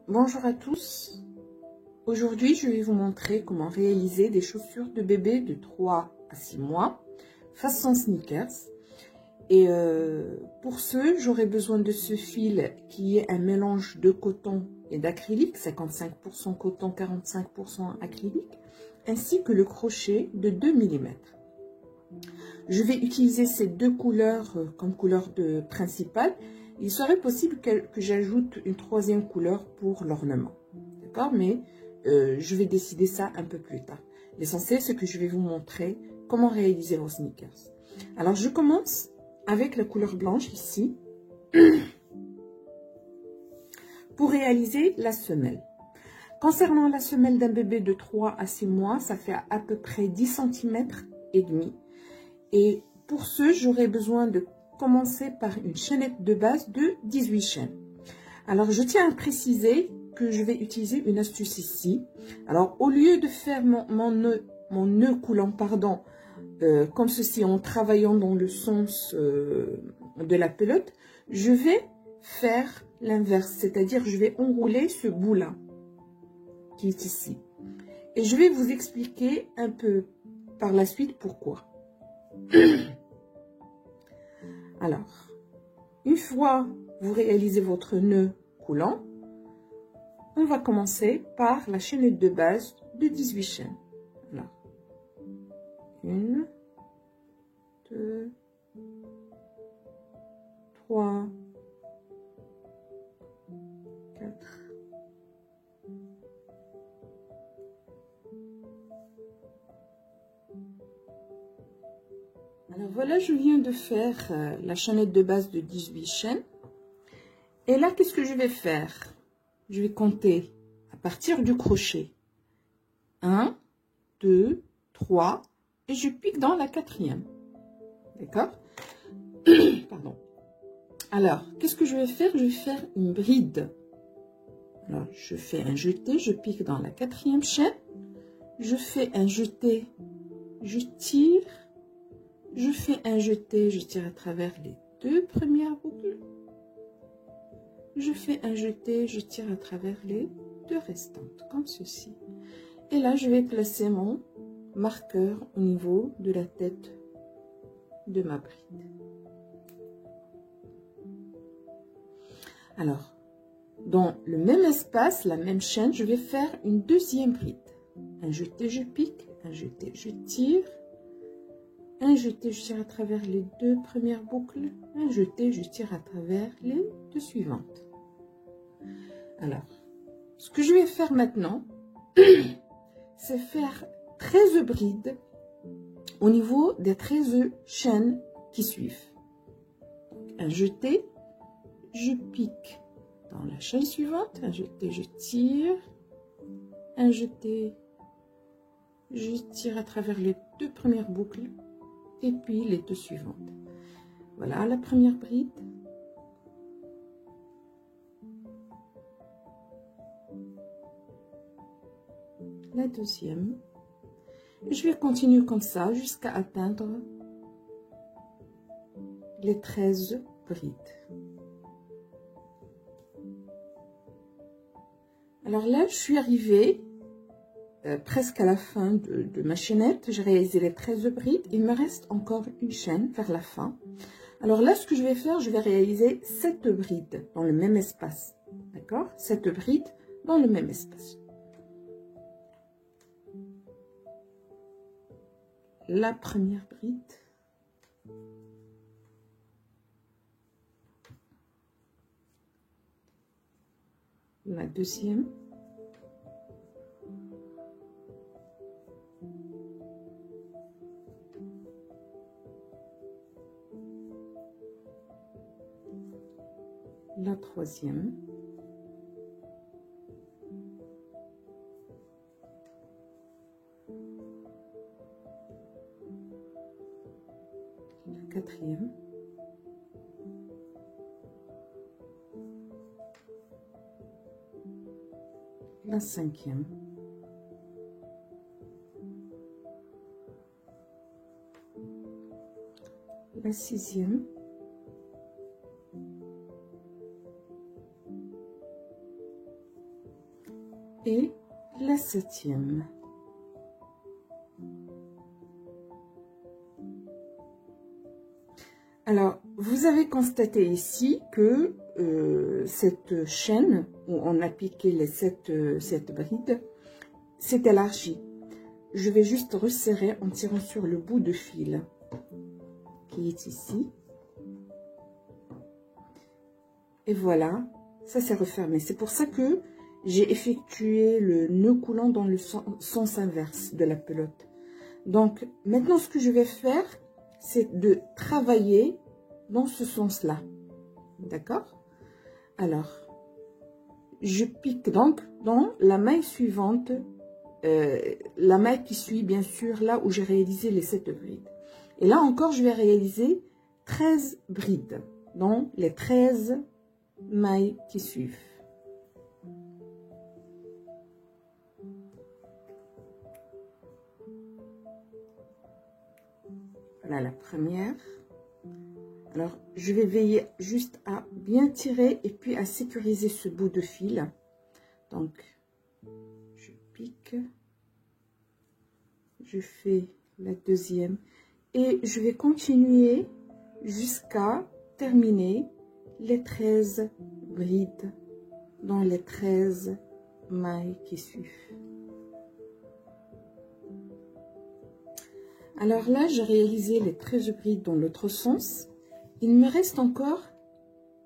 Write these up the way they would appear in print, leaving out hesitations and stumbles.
Bonjour à tous. Aujourd'hui, je vais vous montrer comment réaliser des chaussures de bébé de 3 à 6 mois façon sneakers. Et pour ce, j'aurai besoin de ce fil qui est un mélange de coton et d'acrylique, 55% coton, 45% acrylique, ainsi que le crochet de 2 mm. Je vais utiliser ces deux couleurs comme couleur principale. Il serait possible que j'ajoute une troisième couleur pour l'ornement. D'accord? Mais je vais décider ça un peu plus tard. L'essentiel, c'est que je vais vous montrer comment réaliser vos sneakers. Alors, je commence avec la couleur blanche ici pour réaliser la semelle. Concernant la semelle d'un bébé de 3 à 6 mois, ça fait à peu près 10 cm et demi. Et pour ce, j'aurai besoin de commencer par une chaînette de base de 18 chaînes. Alors, je tiens à préciser que je vais utiliser une astuce ici. Alors, au lieu de faire mon nœud coulant, pardon, comme ceci, en travaillant dans le sens de la pelote, je vais faire l'inverse, c'est-à-dire je vais enrouler ce bout-là qui est ici. Et je vais vous expliquer un peu par la suite pourquoi. Alors, une fois vous réalisez votre nœud coulant, on va commencer par la chaînette de base de 18 chaînes. Alors, 1, 2, 3, 4. Alors voilà, je viens de faire la chaînette de base de 18 chaînes. Et là, qu'est-ce que je vais faire? Je vais compter à partir du crochet. 1, 2, 3, et je pique dans la quatrième. D'accord? Pardon. Alors, qu'est-ce que je vais faire? Je vais faire une bride. Alors, je fais un jeté, je pique dans la quatrième chaîne. Je fais un jeté, je tire. Je fais un jeté, je tire à travers les deux premières boucles. Je fais un jeté, je tire à travers les deux restantes, comme ceci. Et là, je vais placer mon marqueur au niveau de la tête de ma bride. Alors, dans le même espace, la même chaîne, je vais faire une deuxième bride. Un jeté, je pique, un jeté, je tire. Un jeté, je tire à travers les deux premières boucles. Un jeté, je tire à travers les deux suivantes. Alors, ce que je vais faire maintenant, c'est faire 13 brides au niveau des 13 chaînes qui suivent. Un jeté, je pique dans la chaîne suivante. Un jeté, je tire. Un jeté, je tire à travers les deux premières boucles. Et puis les deux suivantes. Voilà la première bride. La deuxième. Et je vais continuer comme ça jusqu'à atteindre les 13 brides. Alors là, je suis arrivée presque à la fin de ma chaînette. J'ai réalisé les 13 brides. Il me reste encore une chaîne vers la fin. Alors là, ce que je vais faire, je vais réaliser 7 brides dans le même espace. D'accord? 7 brides dans le même espace. La première bride. La deuxième. La troisième. La quatrième. La cinquième. La sixième. et la 7e. Alors, vous avez constaté ici que cette chaîne où on a piqué les 7 brides s'est élargie. Je vais juste resserrer en tirant sur le bout de fil qui est ici. Et voilà, ça s'est refermé. C'est pour ça que j'ai effectué le nœud coulant dans le sens inverse de la pelote. Donc, maintenant, ce que je vais faire, c'est de travailler dans ce sens-là. D'accord? Alors, je pique donc dans la maille suivante, la maille qui suit, bien sûr, là où j'ai réalisé les 7 brides. Et là encore, je vais réaliser 13 brides dans les 13 mailles qui suivent. Voilà la première. Alors, je vais veiller juste à bien tirer et puis à sécuriser ce bout de fil. Donc, je pique. Je fais la 2e. Et je vais continuer jusqu'à terminer les 13 brides dans les 13 mailles qui suivent. Alors là, j'ai réalisé les 13 brides dans l'autre sens. Il me reste encore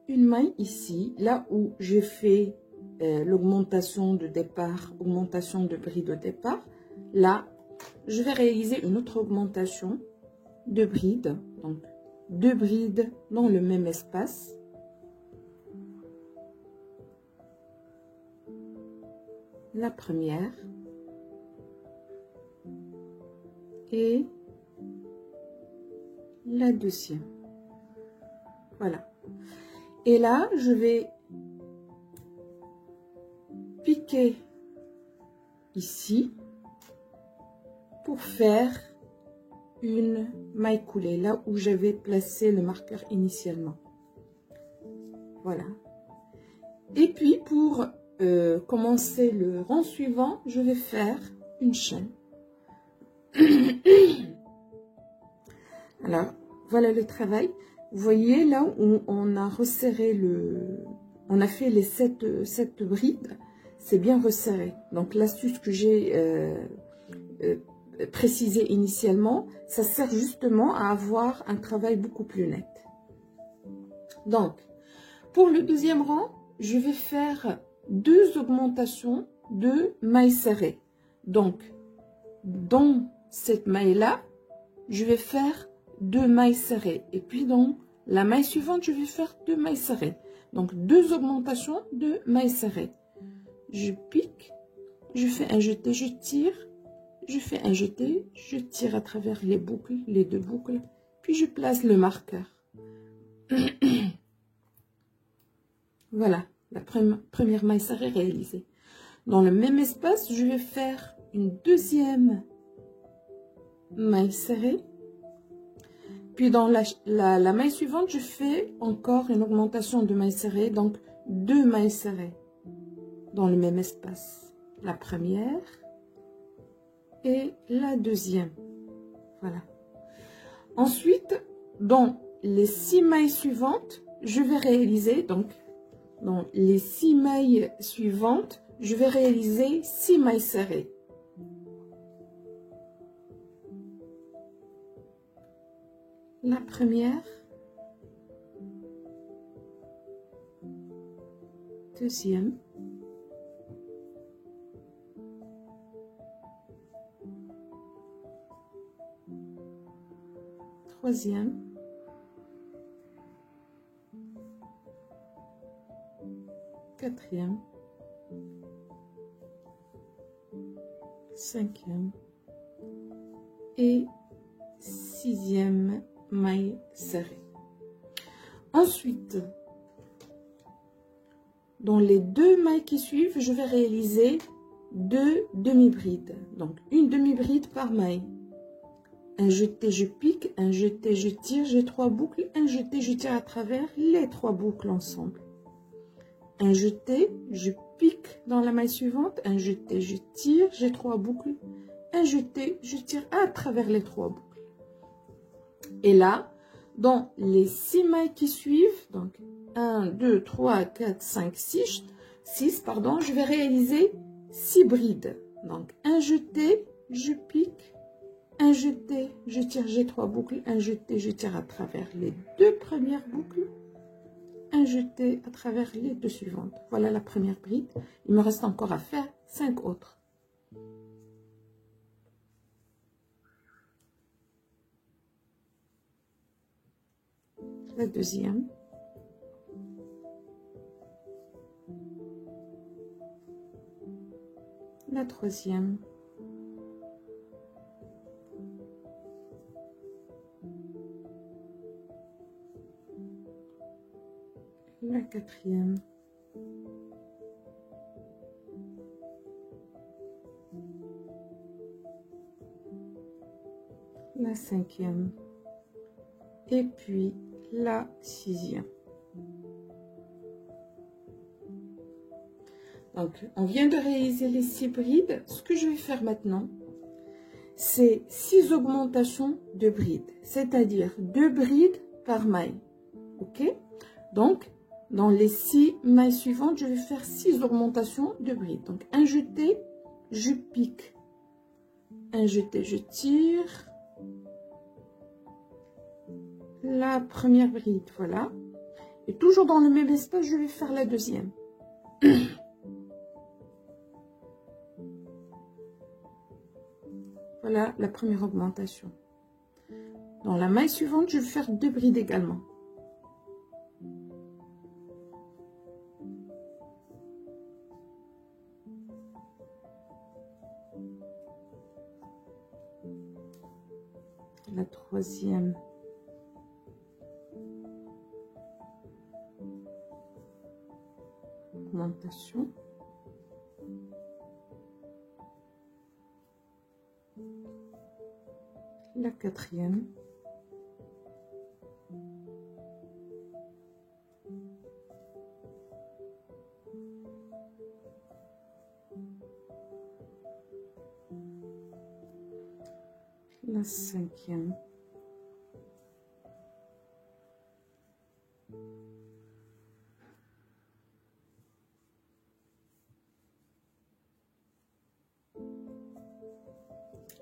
une maille ici, là où j'ai fait l'augmentation de départ, augmentation de bride au départ. Là, je vais réaliser une autre augmentation de brides, donc 2 brides dans le même espace. La première et la 2e. Voilà. Et là, je vais piquer ici pour faire une maille coulée, là où j'avais placé le marqueur initialement. Voilà. Et puis, pour commencer le rang suivant, je vais faire une chaîne. Alors, voilà le travail. Vous voyez là où on a resserré on a fait les 7 brides, c'est bien resserré. Donc l'astuce que j'ai précisée initialement, ça sert justement à avoir un travail beaucoup plus net. Donc, pour le 2e rang, je vais faire 2 augmentations de mailles serrées. Donc, dans cette maille-là, je vais faire 2 mailles serrées. Et puis, dans la maille suivante, je vais faire 2 mailles serrées. Donc, 2 augmentations de mailles serrées. Je pique, je fais un jeté, je tire, je fais un jeté, je tire à travers les boucles, les 2 boucles, puis je place le marqueur. Voilà, la première maille serrée réalisée. Dans le même espace, je vais faire une 2e maille serrée. Puis dans la maille suivante, je fais encore une augmentation de mailles serrées, donc 2 mailles serrées dans le même espace. La première et la 2e. Voilà. Ensuite, dans les 6 mailles suivantes, je vais réaliser, donc, dans les 6 mailles suivantes, je vais réaliser 6 mailles serrées. La première, 2e, 3e, 4e, 5e et 6e maille serrée. Ensuite, dans les 2 mailles qui suivent, je vais réaliser 2 demi-brides. Donc, une demi-bride par maille. Un jeté, je pique, un jeté, je tire, j'ai 3 boucles, un jeté, je tire à travers les 3 boucles ensemble. Un jeté, je pique pique dans la maille suivante, un jeté, je tire, j'ai 3 boucles, un jeté, je tire à travers les 3 boucles. Et là, dans les 6 mailles qui suivent, donc 1, 2, 3, 4, 5, 6, pardon, je vais réaliser 6 brides. Donc un jeté, je pique, un jeté, je tire, j'ai 3 boucles, un jeté, je tire à travers les 2 premières boucles, un jeté à travers les 2 suivantes. Voilà la première bride. Il me reste encore à faire 5 autres. La deuxième. La troisième. La quatrième. La cinquième. Et puis la sixième. Donc, on vient de réaliser les 6 brides. Ce que je vais faire maintenant, c'est 6 augmentations de brides, c'est-à-dire 2 brides par maille. Ok? Donc, dans les 6 mailles suivantes, je vais faire 6 augmentations de brides. Donc, un jeté, je pique. Un jeté, je tire. La première bride, voilà. Et toujours dans le même espace, je vais faire la deuxième. Voilà la première augmentation. Dans la maille suivante, je vais faire 2 brides également. La troisième. Augmentation. La quatrième. La cinquième.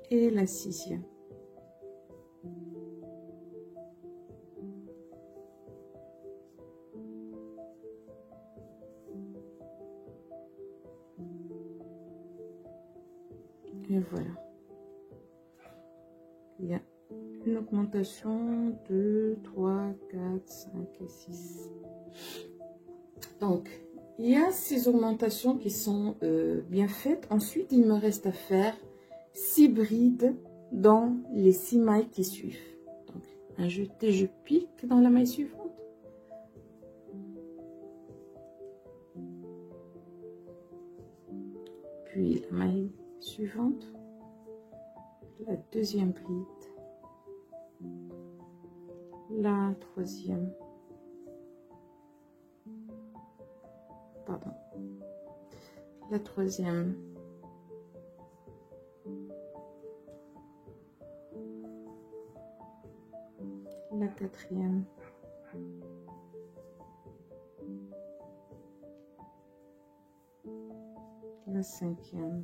Et la sixième. Et voilà. Il y a une augmentation de 3, 4, 5 et 6. Donc, il y a ces augmentations qui sont bien faites. Ensuite, il me reste à faire 6 brides dans les 6 mailles qui suivent. Donc, un jeté, je pique dans la maille suivante. Puis la maille suivante. La deuxième bride. La troisième. Pardon. La troisième. La quatrième. La cinquième.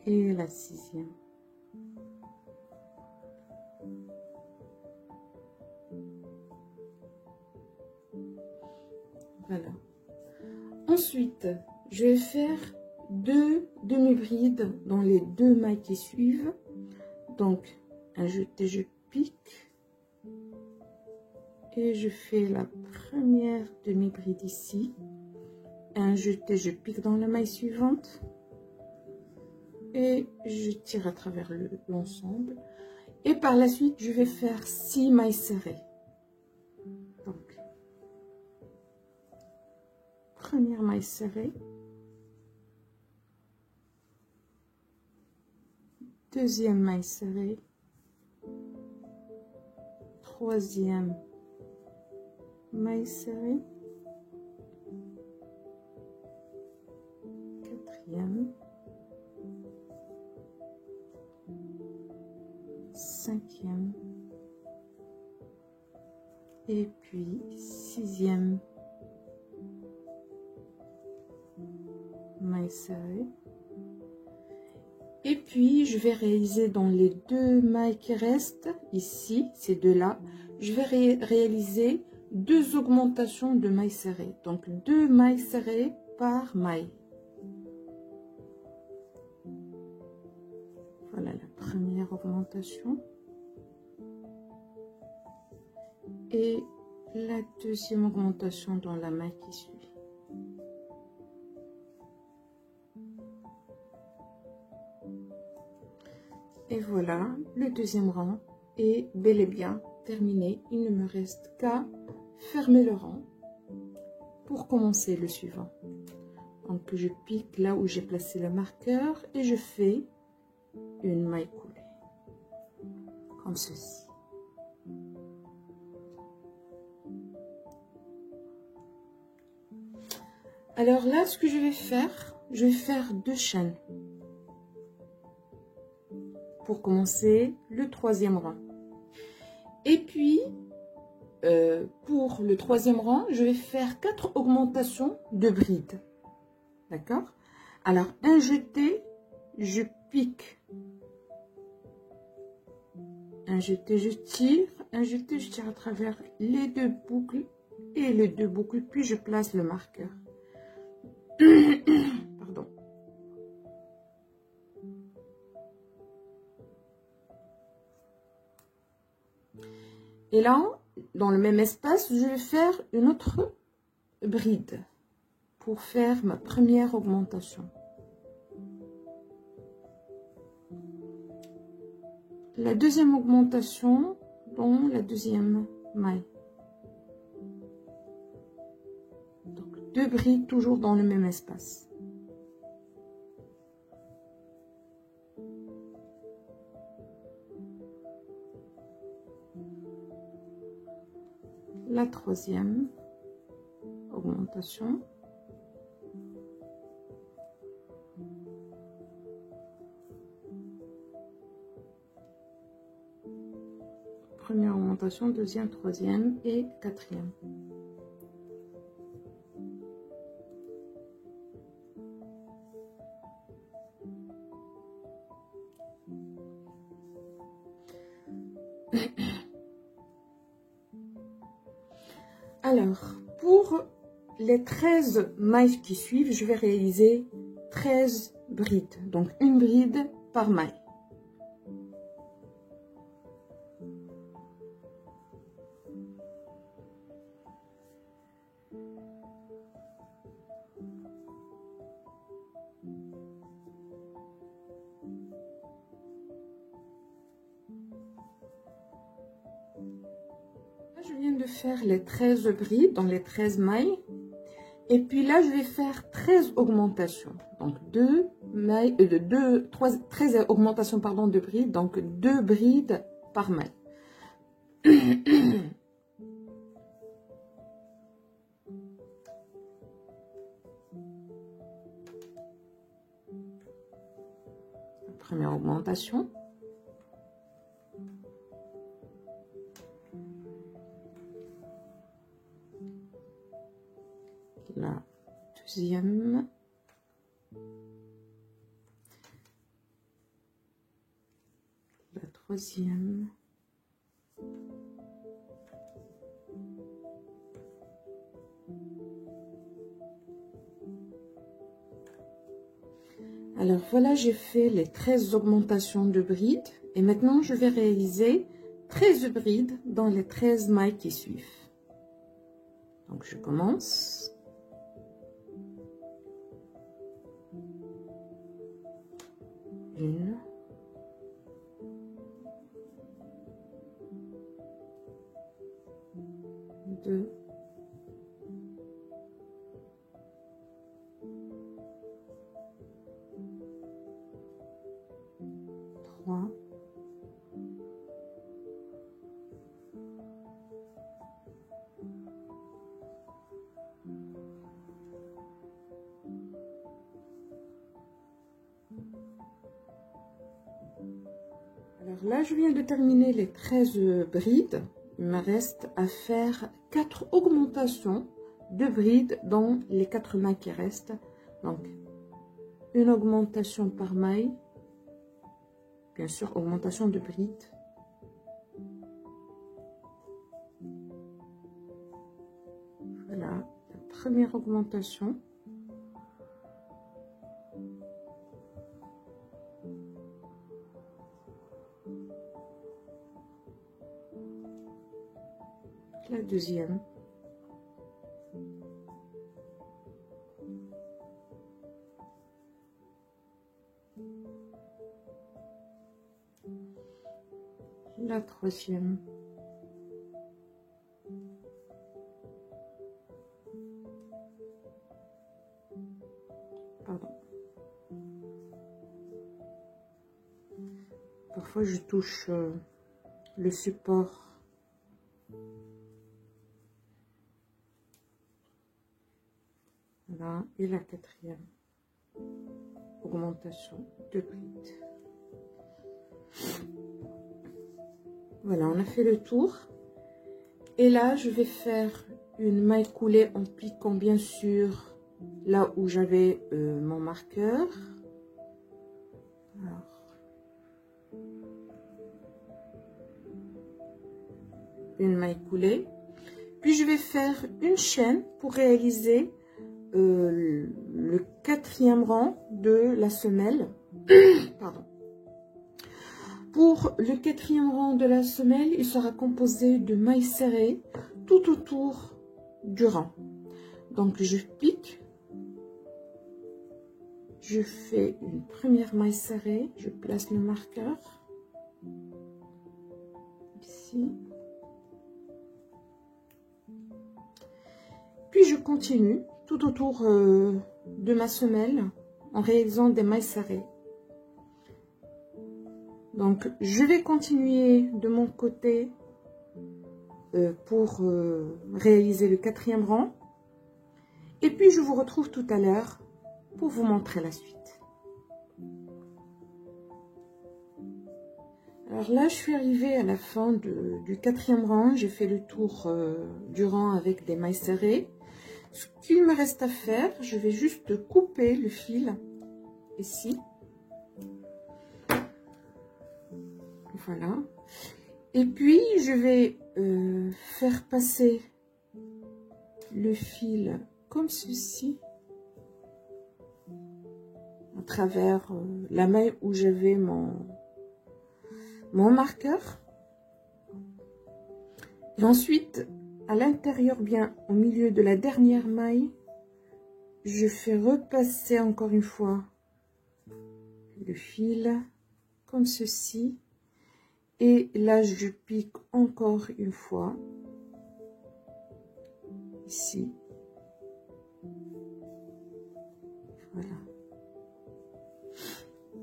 Et la sixième. Voilà. Ensuite, je vais faire 2 demi-brides dans les 2 mailles qui suivent. Donc, un jeté, je pique. Et je fais la première demi-bride ici. Un jeté, je pique dans la maille suivante. Et je tire à travers l'ensemble. Et par la suite, je vais faire 6 mailles serrées. Donc, première maille serrée. Deuxième maille serrée. Troisième. maille serrée, quatrième, cinquième, et puis sixième maille serrée. Et puis je vais réaliser dans les deux mailles qui restent ici, ces deux là, je vais réaliser deux augmentations de mailles serrées, donc deux mailles serrées par maille. Voilà la première augmentation et la deuxième augmentation dans la maille qui suit. Et voilà, le deuxième rang est bel et bien terminé. Il ne me reste qu'à fermer le rang pour commencer le suivant. Donc je pique là où j'ai placé le marqueur et je fais une maille coulée comme ceci. Alors là, ce que je vais faire deux chaînes pour commencer le troisième rang. Et puis pour le troisième rang, je vais faire 4 augmentations de brides. D'accord? Alors un jeté, je pique, un jeté, je tire, un jeté, je tire à travers les deux boucles et les deux boucles, puis je place le marqueur. Pardon. Et là, dans le même espace, je vais faire une autre bride pour faire ma première augmentation. La deuxième augmentation dans la deuxième maille. Donc deux brides toujours dans le même espace. La troisième augmentation. Première augmentation, deuxième, troisième et quatrième. Alors, pour les 13 mailles qui suivent, je vais réaliser 13 brides. Donc, une bride par maille. Je viens de faire les 13 brides dans les 13 mailles. Et puis là, je vais faire 13 augmentations. Donc, 13 augmentations pardon, de brides. Donc, 2 brides par maille. Première augmentation. La deuxième. La troisième. Alors voilà, j'ai fait les 13 augmentations de brides et maintenant je vais réaliser 13 brides dans les 13 mailles qui suivent. Donc je commence. Une. Deux. Trois. Alors là, je viens de terminer les 13 brides. Il me reste à faire 4 augmentations de brides dans les 4 mailles qui restent. Donc, une augmentation par maille. Bien sûr, augmentation de brides. Voilà, la première augmentation. La deuxième. La troisième. Pardon. Parfois je touche le support. Voilà, et la quatrième augmentation de bride. Voilà, on a fait le tour. Et là, je vais faire une maille coulée en piquant bien sûr là où j'avais mon marqueur. Alors, une maille coulée. Puis je vais faire une chaîne pour réaliser le 4e rang de la semelle. Pardon. Pour le 4e rang de la semelle, il sera composé de mailles serrées tout autour du rang. Donc je pique, je fais une première maille serrée, je place le marqueur ici. Puis je continue tout autour de ma semelle en réalisant des mailles serrées. Donc je vais continuer de mon côté pour réaliser le 4e rang. Et puis je vous retrouve tout à l'heure pour vous montrer la suite. Alors là, je suis arrivée à la fin du 4e rang. J'ai fait le tour du rang avec des mailles serrées. Ce qu'il me reste à faire, je vais juste couper le fil ici. Voilà. Et puis, je vais faire passer le fil comme ceci à travers la maille où j'avais mon marqueur. Et ensuite, à l'intérieur, bien au milieu de la dernière maille, je fais repasser encore une fois le fil comme ceci. Et là, je pique encore une fois ici. Voilà.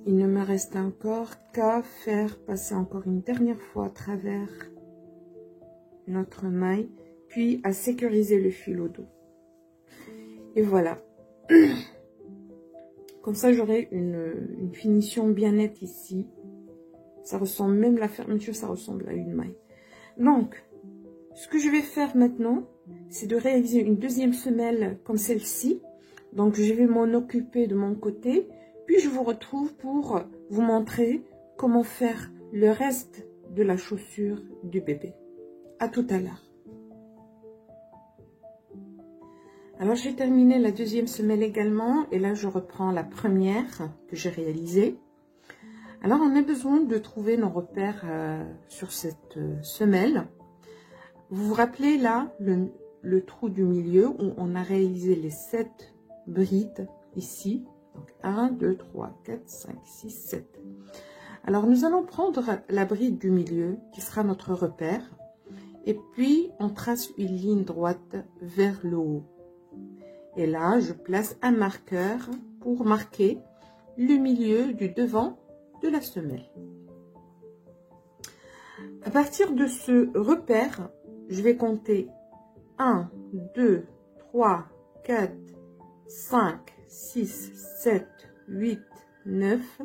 Il ne me reste encore qu'à faire passer encore une dernière fois à travers notre maille, puis à sécuriser le fil au dos. Et voilà. Comme ça, j'aurai une finition bien nette ici. Ça ressemble, même la fermeture, ça ressemble à une maille. Donc, ce que je vais faire maintenant, c'est de réaliser une deuxième semelle comme celle-ci. Donc, je vais m'en occuper de mon côté. Puis, je vous retrouve pour vous montrer comment faire le reste de la chaussure du bébé. À tout à l'heure. Alors, j'ai terminé la deuxième semelle également. Et là, je reprends la première que j'ai réalisée. Alors, on a besoin de trouver nos repères sur cette semelle. Vous vous rappelez là, le trou du milieu où on a réalisé les 7 brides ici. Donc, 1, 2, 3, 4, 5, 6, 7. Alors, nous allons prendre la bride du milieu qui sera notre repère. Et puis, on trace une ligne droite vers le haut. Et là, je place un marqueur pour marquer le milieu du devant de la semelle. À partir de ce repère, je vais compter 1, 2, 3, 4, 5, 6, 7, 8, 9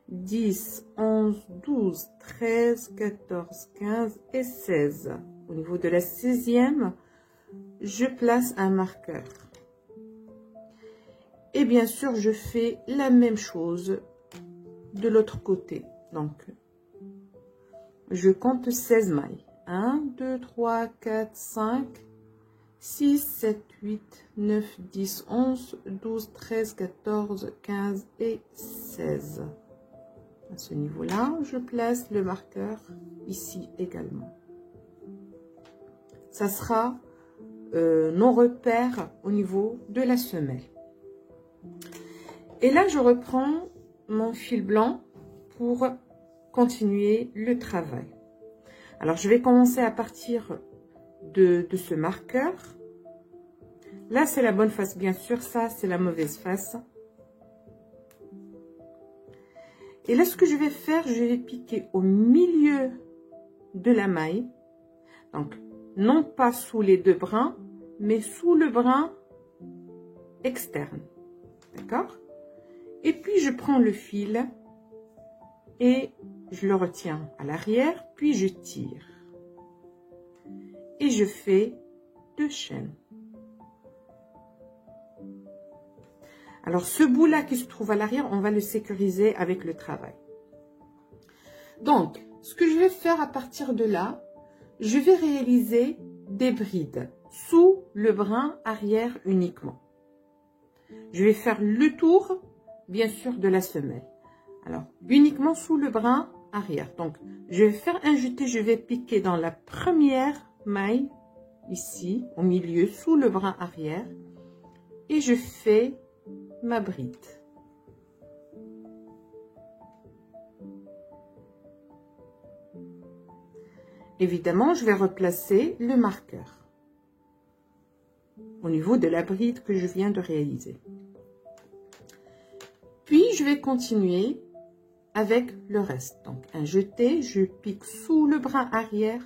10, 11, 12, 13, 14, 15 et 16. Au niveau de la 16e, je place un marqueur. Et bien sûr, je fais la même chose de l'autre côté. Donc, je compte 16 mailles. 1, 2, 3, 4, 5, 6, 7, 8, 9, 10, 11, 12, 13, 14, 15 et 16. À ce niveau-là, je place le marqueur ici également. Ça sera nos repères au niveau de la semelle. Et là, je reprends mon fil blanc pour continuer le travail. Alors, je vais commencer à partir de ce marqueur. Là, c'est la bonne face, bien sûr. Ça, c'est la mauvaise face. Et là, ce que je vais faire, je vais piquer au milieu de la maille. Donc, non pas sous les deux brins, mais sous le brin externe. D'accord? Et puis, je prends le fil et je le retiens à l'arrière, puis je tire. Et je fais 2 chaînes. Alors, ce bout-là qui se trouve à l'arrière, on va le sécuriser avec le travail. Donc, ce que je vais faire à partir de là, je vais réaliser des brides sous le brin arrière uniquement. Je vais faire le tour, bien sûr, de la semelle. Alors, uniquement sous le brin arrière. Donc, je vais faire un jeté, je vais piquer dans la première maille, ici, au milieu, sous le brin arrière. Et je fais ma bride. Évidemment, je vais replacer le marqueur au niveau de la bride que je viens de réaliser. Puis, je vais continuer avec le reste. Donc, un jeté, je pique sous le brin arrière,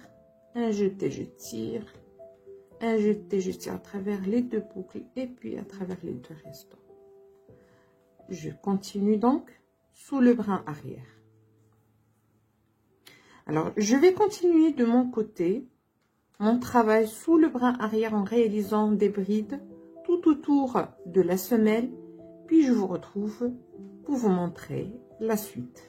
un jeté, je tire, un jeté, je tire à travers les 2 boucles et puis à travers les 2 restants. Je continue donc sous le brin arrière. Alors, je vais continuer de mon côté mon travail sous le brin arrière en réalisant des brides tout autour de la semelle, puis je vous retrouve pour vous montrer la suite.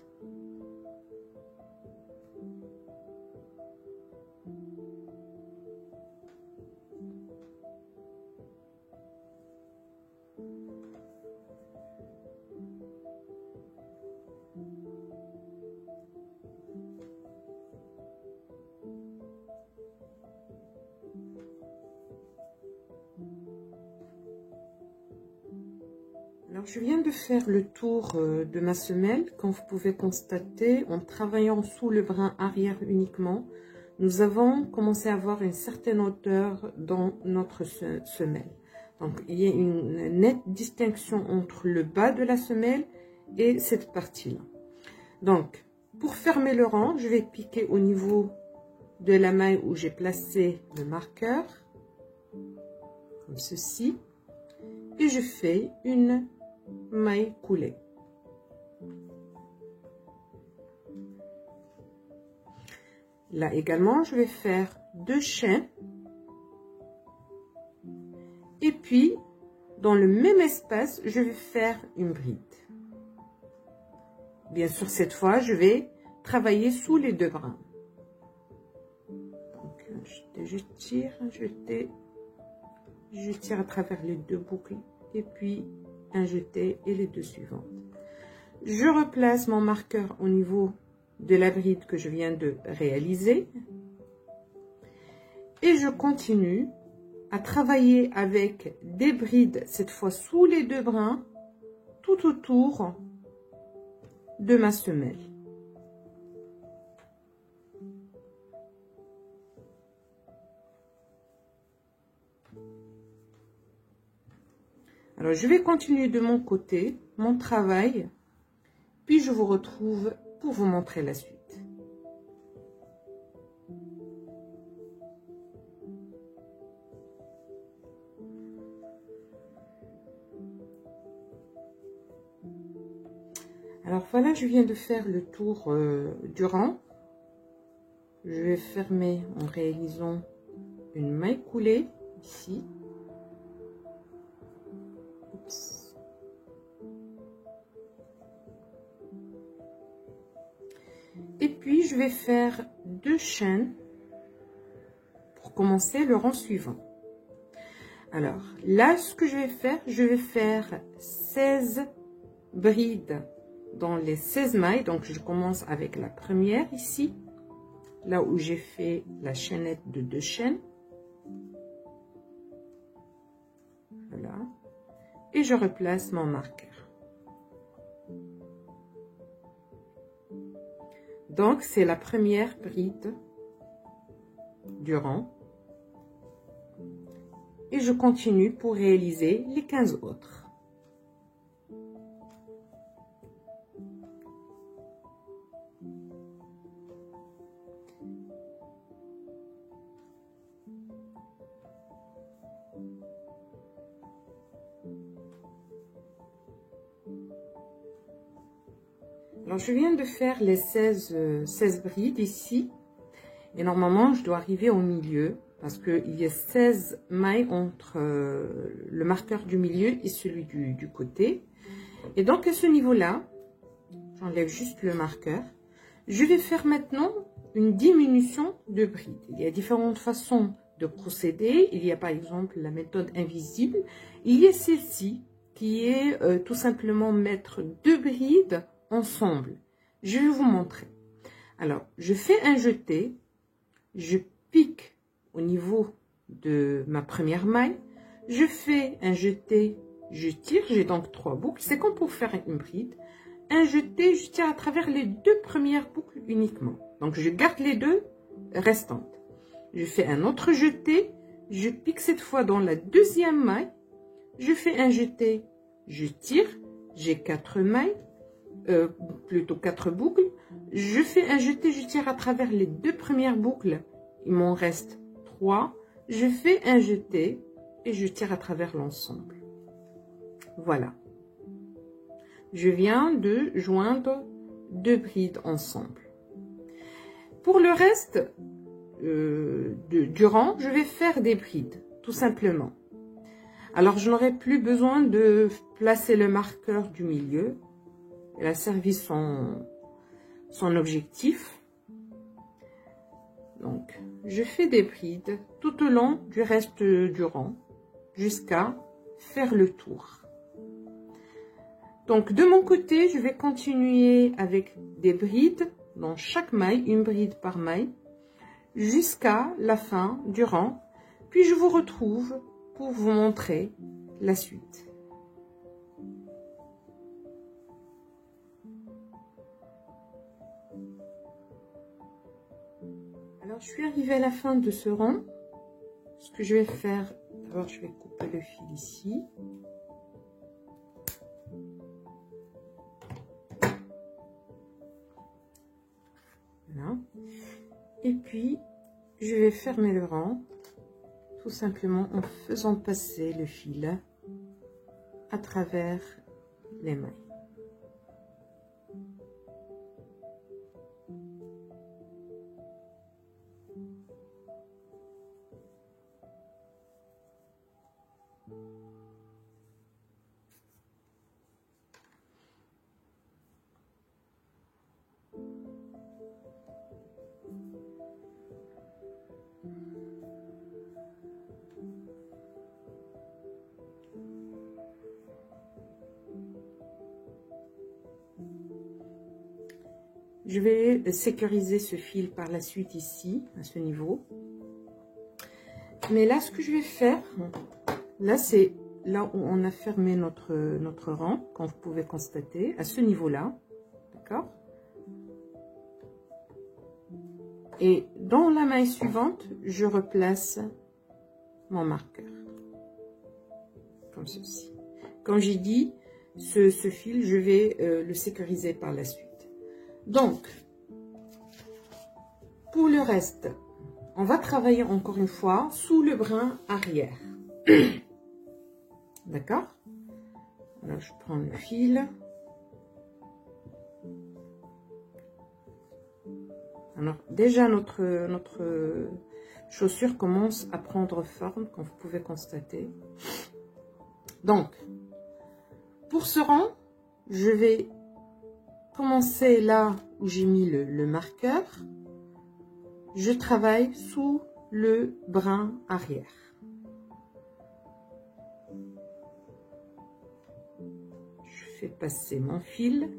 Alors, je viens de faire le tour de ma semelle. Comme vous pouvez constater, en travaillant sous le brin arrière uniquement, nous avons commencé à avoir une certaine hauteur dans notre semelle. Donc, il y a une nette distinction entre le bas de la semelle et cette partie-là. Donc, pour fermer le rang, je vais piquer au niveau de la maille où j'ai placé le marqueur, comme ceci, et je fais une maille coulée. Là également, je vais faire 2 chaînes. Et puis, dans le même espace, je vais faire une bride. Bien sûr, cette fois, je vais travailler sous les 2 brins. Donc, je tire, je tire à travers les 2 boucles. Et puis, un jeté et les 2 suivantes. Je replace mon marqueur au niveau de la bride que je viens de réaliser. Et je continue à travailler avec des brides, cette fois sous les 2 brins, tout autour de ma semelle. Alors, je vais continuer de mon côté, mon travail, puis je vous retrouve pour vous montrer la suite. Alors voilà, je viens de faire le tour du rang. Je vais fermer en réalisant une maille coulée ici. Oups. Et puis je vais faire 2 chaînes pour commencer le rang suivant. Alors là, ce que je vais faire 16 brides dans les 16 mailles. Donc je commence avec la première ici, là où j'ai fait la chaînette de 2 chaînes. Voilà. Et je replace mon marqueur. Donc c'est la première bride du rang. Et je continue pour réaliser les 15 autres. Alors, je viens de faire les 16 brides ici. Et normalement, je dois arriver au milieu. Parce qu'il y a 16 mailles entre le marqueur du milieu et celui du côté. Et donc, à ce niveau-là, j'enlève juste le marqueur. Je vais faire maintenant une diminution de brides. Il y a différentes façons de procéder. Il y a par exemple la méthode invisible. Il y a celle-ci qui est tout simplement mettre 2 brides ensemble. Je vais vous montrer. Alors, je fais un jeté. Je pique au niveau de ma première maille, je fais un jeté, je tire, j'ai donc 3 boucles, c'est comme pour faire une bride. Un jeté, je tire à travers les 2 premières boucles uniquement. Donc je garde les 2 restantes. Je fais un autre jeté, je pique cette fois dans la deuxième maille, je fais un jeté, je tire, j'ai 4 mailles, plutôt 4 boucles, je fais un jeté, je tire à travers les 2 premières boucles, il m'en reste 3, je fais un jeté et je tire à travers l'ensemble. Voilà. Je viens de joindre 2 brides ensemble. Pour le reste du rang, je vais faire des brides, tout simplement. Alors, je n'aurai plus besoin de placer le marqueur du milieu. Il a servi son objectif. Donc, je fais des brides tout au long du reste du rang jusqu'à faire le tour. Donc, de mon côté, je vais continuer avec des brides dans chaque maille, une bride par maille, jusqu'à la fin du rang. Puis, je vous retrouve pour vous montrer la suite. Alors, je suis arrivée à la fin de ce rang. Ce que je vais faire, d'abord, je vais couper le fil ici. Voilà. Et puis, je vais fermer le rang, tout simplement en faisant passer le fil à travers les mailles. Je vais sécuriser ce fil par la suite ici, à ce niveau. Mais là, ce que je vais faire, là, c'est là où on a fermé notre rang, comme vous pouvez constater, à ce niveau-là. D'accord? Et dans la maille suivante, je replace mon marqueur. Comme ceci. Comme j'ai dit, ce fil, je vais le sécuriser par la suite. Donc, pour le reste, on va travailler encore une fois sous le brin arrière. D'accord? Alors, je prends le fil. Alors, déjà, notre chaussure commence à prendre forme, comme vous pouvez constater. Donc, pour ce rang, je vais commencer là où j'ai mis le marqueur. Je travaille sous le brin arrière. Je fais passer mon fil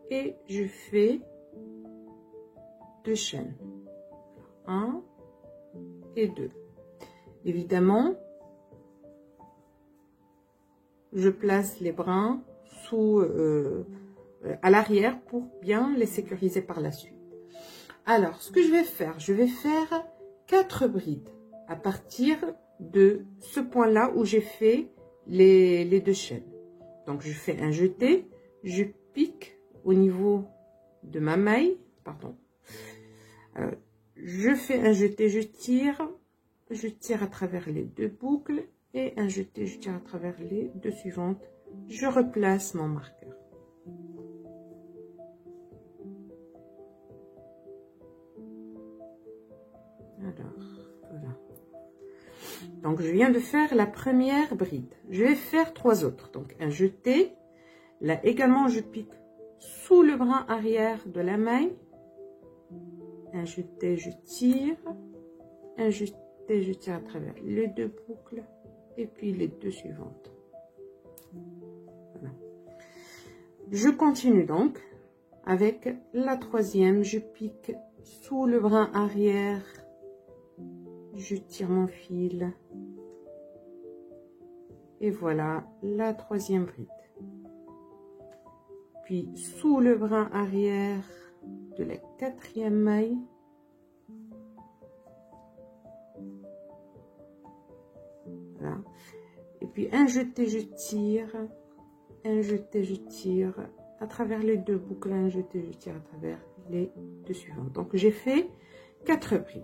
et je fais 2 chaînes. 1 et 2. Évidemment, je place les brins à l'arrière pour bien les sécuriser par la suite. Alors, ce que je vais faire 4 brides à partir de ce point-là où j'ai fait les 2 chaînes. Donc, je fais un jeté, je pique au niveau de ma maille, pardon. Je fais un jeté, je tire à travers les 2 boucles et un jeté, je tire à travers les 2 suivantes. Je replace mon marqueur. Alors, voilà. Donc, je viens de faire la première bride. Je vais faire 3 autres. Donc, un jeté. Là également, je pique sous le brin arrière de la maille. Un jeté, je tire. Un jeté, je tire à travers les 2 boucles. Et puis les 2 suivantes. Voilà. Je continue donc avec la 3e. Je pique sous le brin arrière. Je tire mon fil. Et voilà la 3e bride. Puis sous le brin arrière de la 4e maille. Voilà. Et puis un jeté, je tire. Un jeté, je tire à travers les 2 boucles. Un jeté, je tire à travers les 2 suivantes. Donc j'ai fait 4 brides.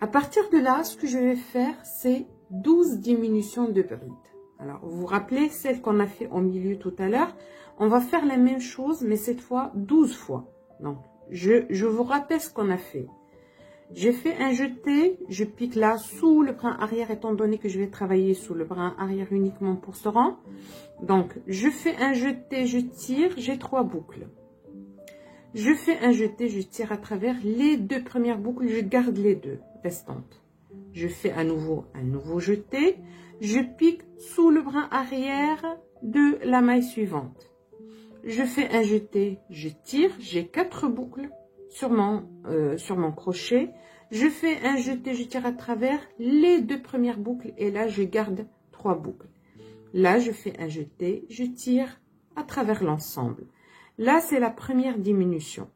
À partir de là, ce que je vais faire, c'est 12 diminutions de brides. Alors, vous vous rappelez celle qu'on a fait au milieu tout à l'heure. On va faire la même chose, mais cette fois 12 fois. Donc, je vous rappelle ce qu'on a fait. J'ai fait un jeté, je pique là sous le brin arrière, étant donné que je vais travailler sous le brin arrière uniquement pour ce rang. Donc, je fais un jeté, je tire, j'ai 3 boucles. Je fais un jeté, je tire à travers les 2 premières boucles, je garde les 2 restantes. Je fais à nouveau un nouveau jeté, je pique sous le brin arrière de la maille suivante. Je fais un jeté, je tire, j'ai 4 boucles sur mon crochet. Je fais un jeté, je tire à travers les 2 premières boucles et là je garde 3 boucles. Là je fais un jeté, je tire à travers l'ensemble. Là c'est la première diminution.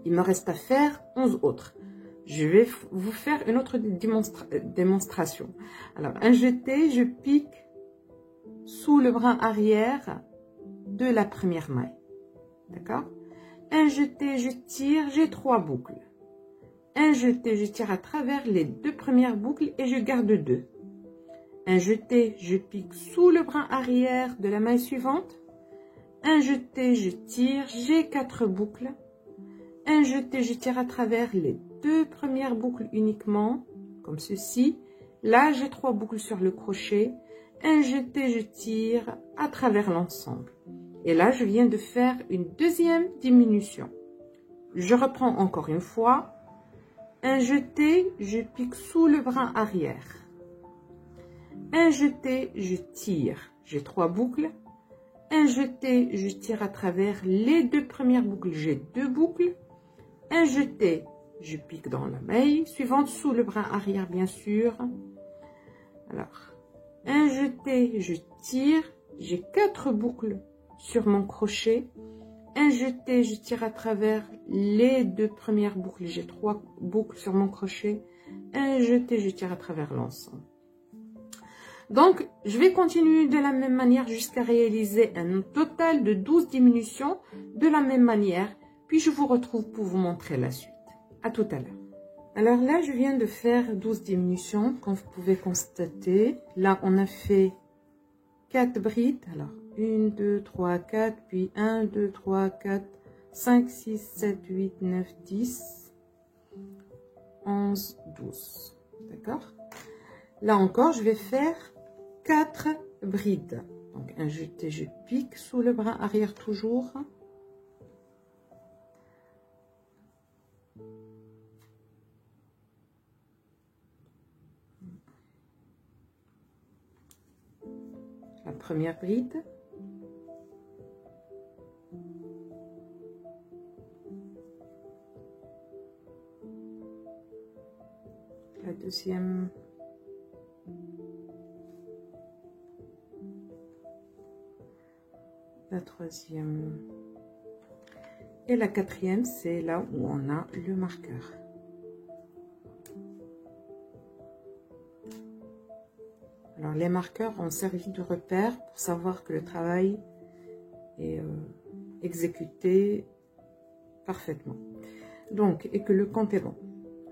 Il me reste à faire 11 autres. Je vais vous faire une autre démonstration. Alors un jeté, je pique sous le brin arrière de la première maille. D'accord? Un jeté, je tire, j'ai 3 boucles. Un jeté, je tire à travers les 2 premières boucles et je garde 2. Un jeté, je pique sous le brin arrière de la maille suivante. Un jeté, je tire, j'ai 4 boucles. Un jeté, je tire à travers les 2 premières boucles uniquement, comme ceci. Là, j'ai 3 boucles sur le crochet. Un jeté, je tire à travers l'ensemble. Et là, je viens de faire une deuxième diminution. Je reprends encore une fois. Un jeté, je pique sous le brin arrière. Un jeté, je tire. J'ai 3 boucles. Un jeté, je tire à travers les 2 premières boucles. J'ai 2 boucles. Un jeté, je pique dans la maille suivante sous le brin arrière, bien sûr. Alors, un jeté, je tire. J'ai 4 boucles sur mon crochet. Un jeté, je tire à travers les 2 premières boucles. J'ai 3 boucles sur mon crochet. Un jeté, je tire à travers l'ensemble. Donc, je vais continuer de la même manière jusqu'à réaliser un total de 12 diminutions de la même manière. Puis, je vous retrouve pour vous montrer la suite. À tout à l'heure. Alors là, je viens de faire 12 diminutions, comme vous pouvez constater. Là, on a fait 4 brides. Alors, 1, 2, 3, 4, puis 1, 2, 3, 4, 5, 6, 7, 8, 9, 10, 11, 12. D'accord? Là encore, je vais faire 4 brides. Donc, un jeté, je pique sous le bras arrière toujours. La première bride. La deuxième. La troisième. Et la quatrième, c'est là où on a le marqueur. Alors, les marqueurs ont servi de repère pour savoir que le travail est exécuté parfaitement. Donc, et que le compte est bon.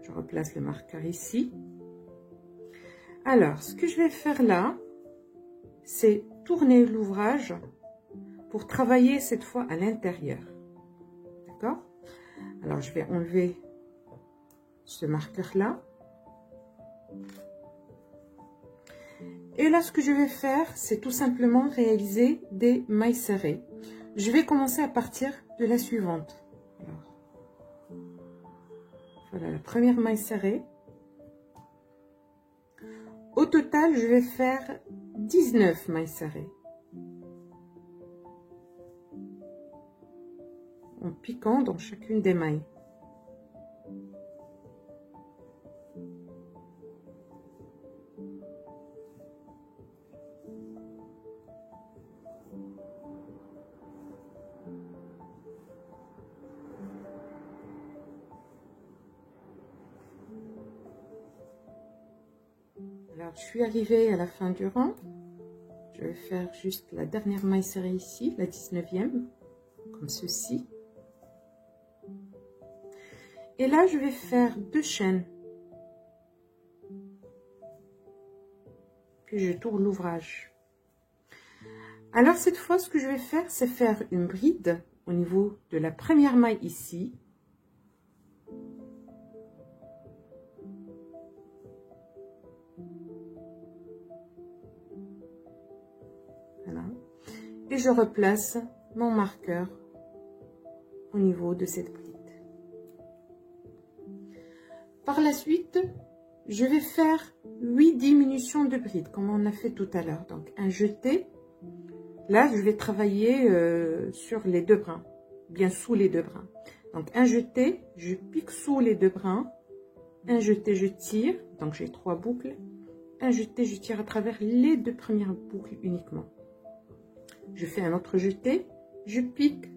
Je replace le marqueur ici. Alors, ce que je vais faire là, c'est tourner l'ouvrage pour travailler cette fois à l'intérieur. D'accord? Alors, je vais enlever ce marqueur-là. Et là, ce que je vais faire, c'est tout simplement réaliser des mailles serrées. Je vais commencer à partir de la suivante. Alors, voilà la première maille serrée. Au total, je vais faire 19 mailles serrées. En piquant dans chacune des mailles. Alors, je suis arrivée à la fin du rang. Je vais faire juste la dernière maille serrée ici, la 19e, comme ceci. Et là, je vais faire 2 chaînes. Puis, je tourne l'ouvrage. Alors, cette fois, ce que je vais faire, c'est faire une bride au niveau de la première maille ici. Voilà. Et je replace mon marqueur au niveau de cette bride. Par la suite, je vais faire 8 diminutions de bride, comme on a fait tout à l'heure. Donc, un jeté. Là, je vais travailler sur les 2 brins, bien sous les 2 brins. Donc, un jeté, je pique sous les 2 brins. Un jeté, je tire. Donc, j'ai 3 boucles. Un jeté, je tire à travers les 2 premières boucles uniquement. Je fais un autre jeté, je pique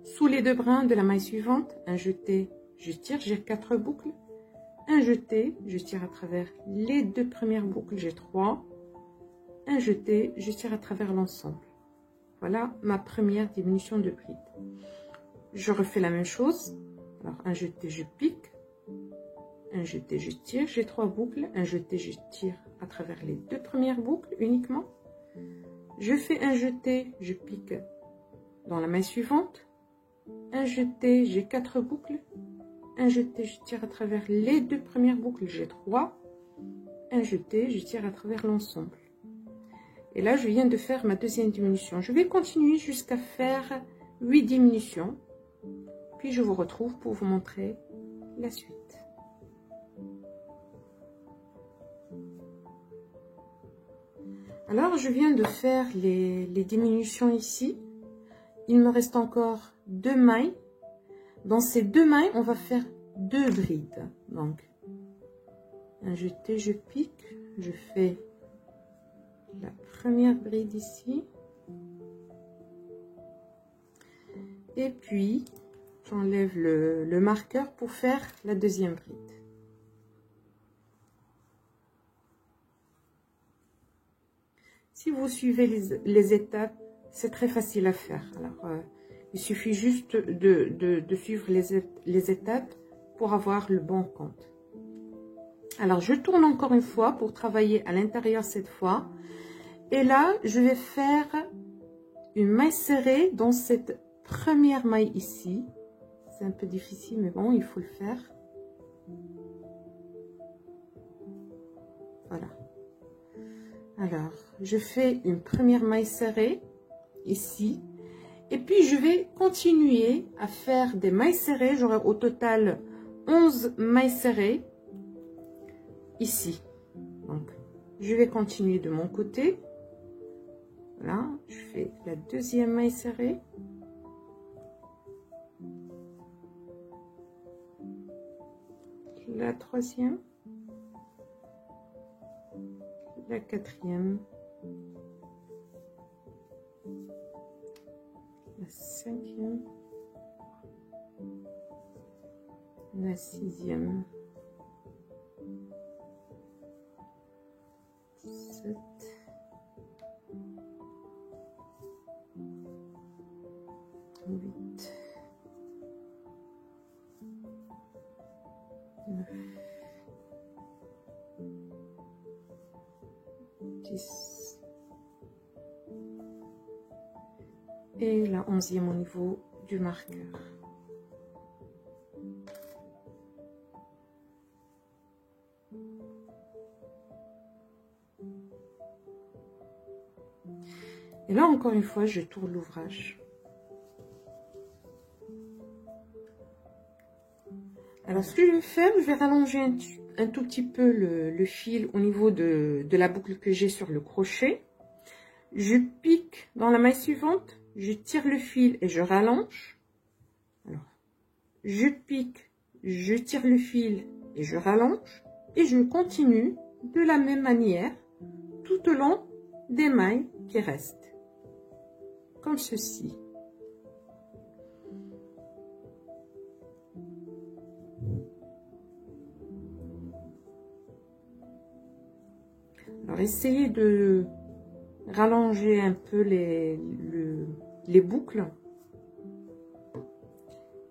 sous les 2 brins de la maille suivante. Un jeté, je tire, j'ai 4 boucles. Un jeté, je tire à travers les 2 premières boucles, j'ai 3. Un jeté, je tire à travers l'ensemble. Voilà ma première diminution de bride. Je refais la même chose. Alors, un jeté, je pique. Un jeté, je tire, j'ai 3 boucles. Un jeté, je tire à travers les 2 premières boucles uniquement. Je fais un jeté, je pique dans la maille suivante. Un jeté, j'ai 4 boucles. Un jeté, je tire à travers les 2 premières boucles, j'ai 3. Un jeté, je tire à travers l'ensemble. Et là, je viens de faire ma deuxième diminution. Je vais continuer jusqu'à faire 8 diminutions. Puis je vous retrouve pour vous montrer la suite. Alors, je viens de faire les diminutions ici. Il me reste encore 2 mailles. Dans ces 2 mailles, on va faire 2 brides. Donc, un jeté, je pique, je fais la première bride ici. Et puis, j'enlève le marqueur pour faire la deuxième bride. Si vous suivez les étapes, c'est très facile à faire. Alors, il suffit juste de suivre les étapes pour avoir le bon compte. Alors, je tourne encore une fois pour travailler à l'intérieur cette fois. Et là, je vais faire une maille serrée dans cette première maille ici. C'est un peu difficile, mais bon, il faut le faire. Voilà. Alors, je fais une première maille serrée ici. Et puis, je vais continuer à faire des mailles serrées. J'aurai au total 11 mailles serrées ici. Donc, je vais continuer de mon côté. Voilà, je fais la deuxième maille serrée. La troisième. La quatrième. La cinquième. La sixième. 7. 8. 9. 10. Et la 11e au niveau du marqueur. Et là, encore une fois, je tourne l'ouvrage. Alors, ce que je vais faire, je vais rallonger un tout petit peu le fil au niveau de la boucle que j'ai sur le crochet. Je pique dans la maille suivante, je tire le fil et je rallonge. Alors, je pique, je tire le fil et je rallonge. Et je continue de la même manière tout au long des mailles qui restent. Comme ceci. Alors, essayez de rallonger un peu les boucles.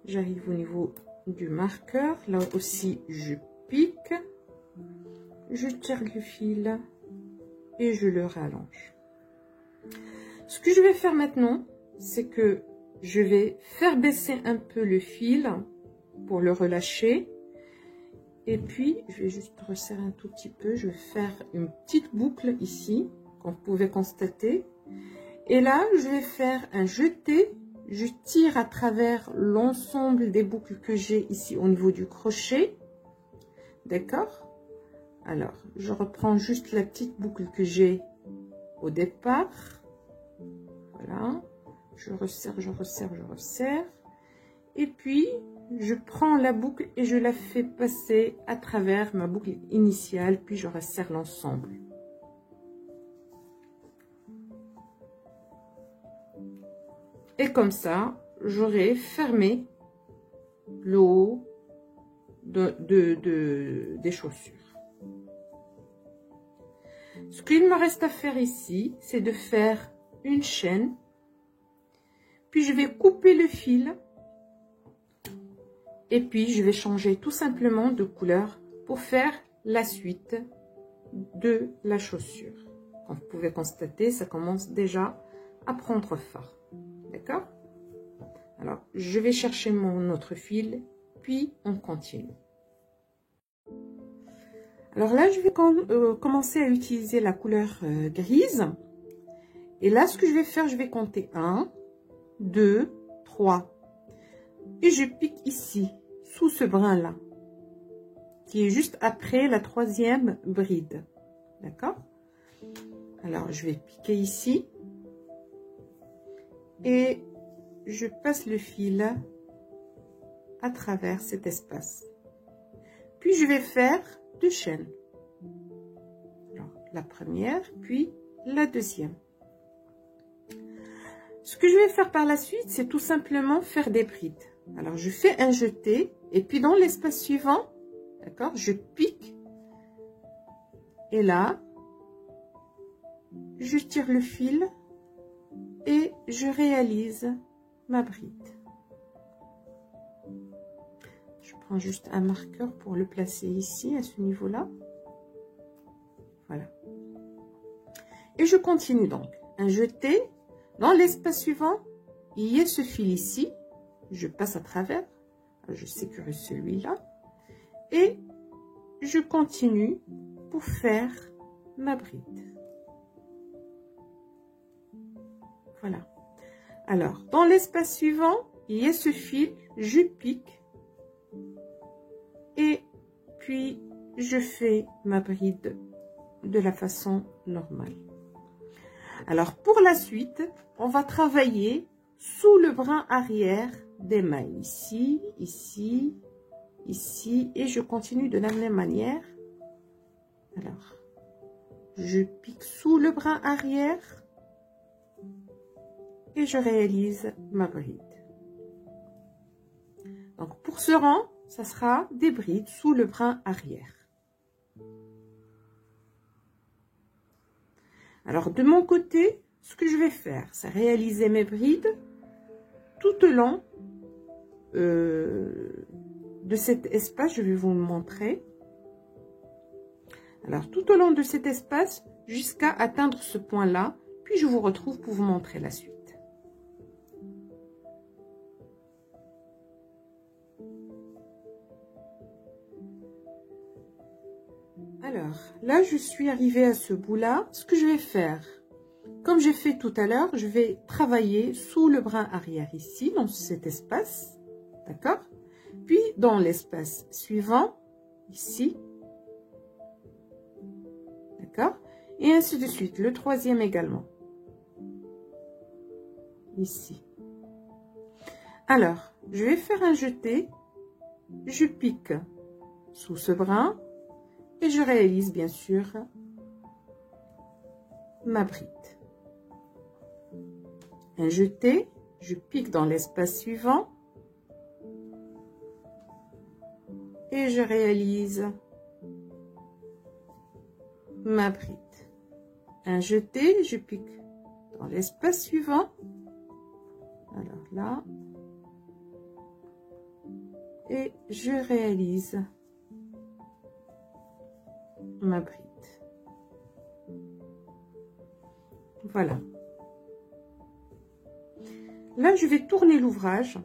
J'arrive au niveau du marqueur. Là aussi, je pique. Je tire le fil et je le rallonge. Ce que je vais faire maintenant, c'est que je vais faire baisser un peu le fil pour le relâcher. Et puis, je vais juste resserrer un tout petit peu. Je vais faire une petite boucle ici, comme vous pouvez constater. Et là, je vais faire un jeté. Je tire à travers l'ensemble des boucles que j'ai ici au niveau du crochet. D'accord? Alors, je reprends juste la petite boucle que j'ai au départ. Voilà. Je resserre, je resserre, je resserre. Et puis, je prends la boucle et je la fais passer à travers ma boucle initiale, puis je resserre l'ensemble. Et comme ça, j'aurai fermé le haut des chaussures. Ce qu'il me reste à faire ici, c'est de faire une chaîne, puis je vais couper le fil. Et puis, je vais changer tout simplement de couleur pour faire la suite de la chaussure. Comme vous pouvez constater, ça commence déjà à prendre forme. D'accord? Alors, je vais chercher mon autre fil, puis on continue. Alors là, je vais commencer à utiliser la couleur grise. Et là, ce que je vais faire, je vais compter 1, 2, 3. Et je pique ici, sous ce brin-là, qui est juste après la troisième bride. D'accord? Alors, je vais piquer ici. Et je passe le fil à travers cet espace. Puis, je vais faire 2 chaînes. Alors, la première, puis la deuxième. Ce que je vais faire par la suite, c'est tout simplement faire des brides. Alors, je fais un jeté et puis dans l'espace suivant, d'accord, je pique. Et là, je tire le fil et je réalise ma bride. Je prends juste un marqueur pour le placer ici, à ce niveau-là. Voilà. Et je continue donc. Un jeté. Dans l'espace suivant, il y a ce fil ici, je passe à travers, je sécurise celui-là, et je continue pour faire ma bride. Voilà. Alors, dans l'espace suivant, il y a ce fil, je pique, et puis je fais ma bride de la façon normale. Alors, pour la suite, on va travailler sous le brin arrière des mailles. Ici, ici, ici. Et je continue de la même manière. Alors, je pique sous le brin arrière. Et je réalise ma bride. Donc, pour ce rang, ça sera des brides sous le brin arrière. Alors, de mon côté, ce que je vais faire, c'est réaliser mes brides tout au long de cet espace. Je vais vous le montrer. Alors, tout au long de cet espace, jusqu'à atteindre ce point-là, puis je vous retrouve pour vous montrer la suite. Alors, là, je suis arrivée à ce bout-là. Ce que je vais faire, comme j'ai fait tout à l'heure, je vais travailler sous le brin arrière ici, dans cet espace. D'accord? Puis, dans l'espace suivant, ici. D'accord? Et ainsi de suite. Le troisième également. Ici. Alors, je vais faire un jeté. Je pique sous ce brin. Et je réalise bien sûr ma bride. Un jeté, je pique dans l'espace suivant et je réalise ma bride. Un jeté, je pique dans l'espace suivant. Alors là, et je réalise ma bride. Voilà. Là, je vais tourner l'ouvrage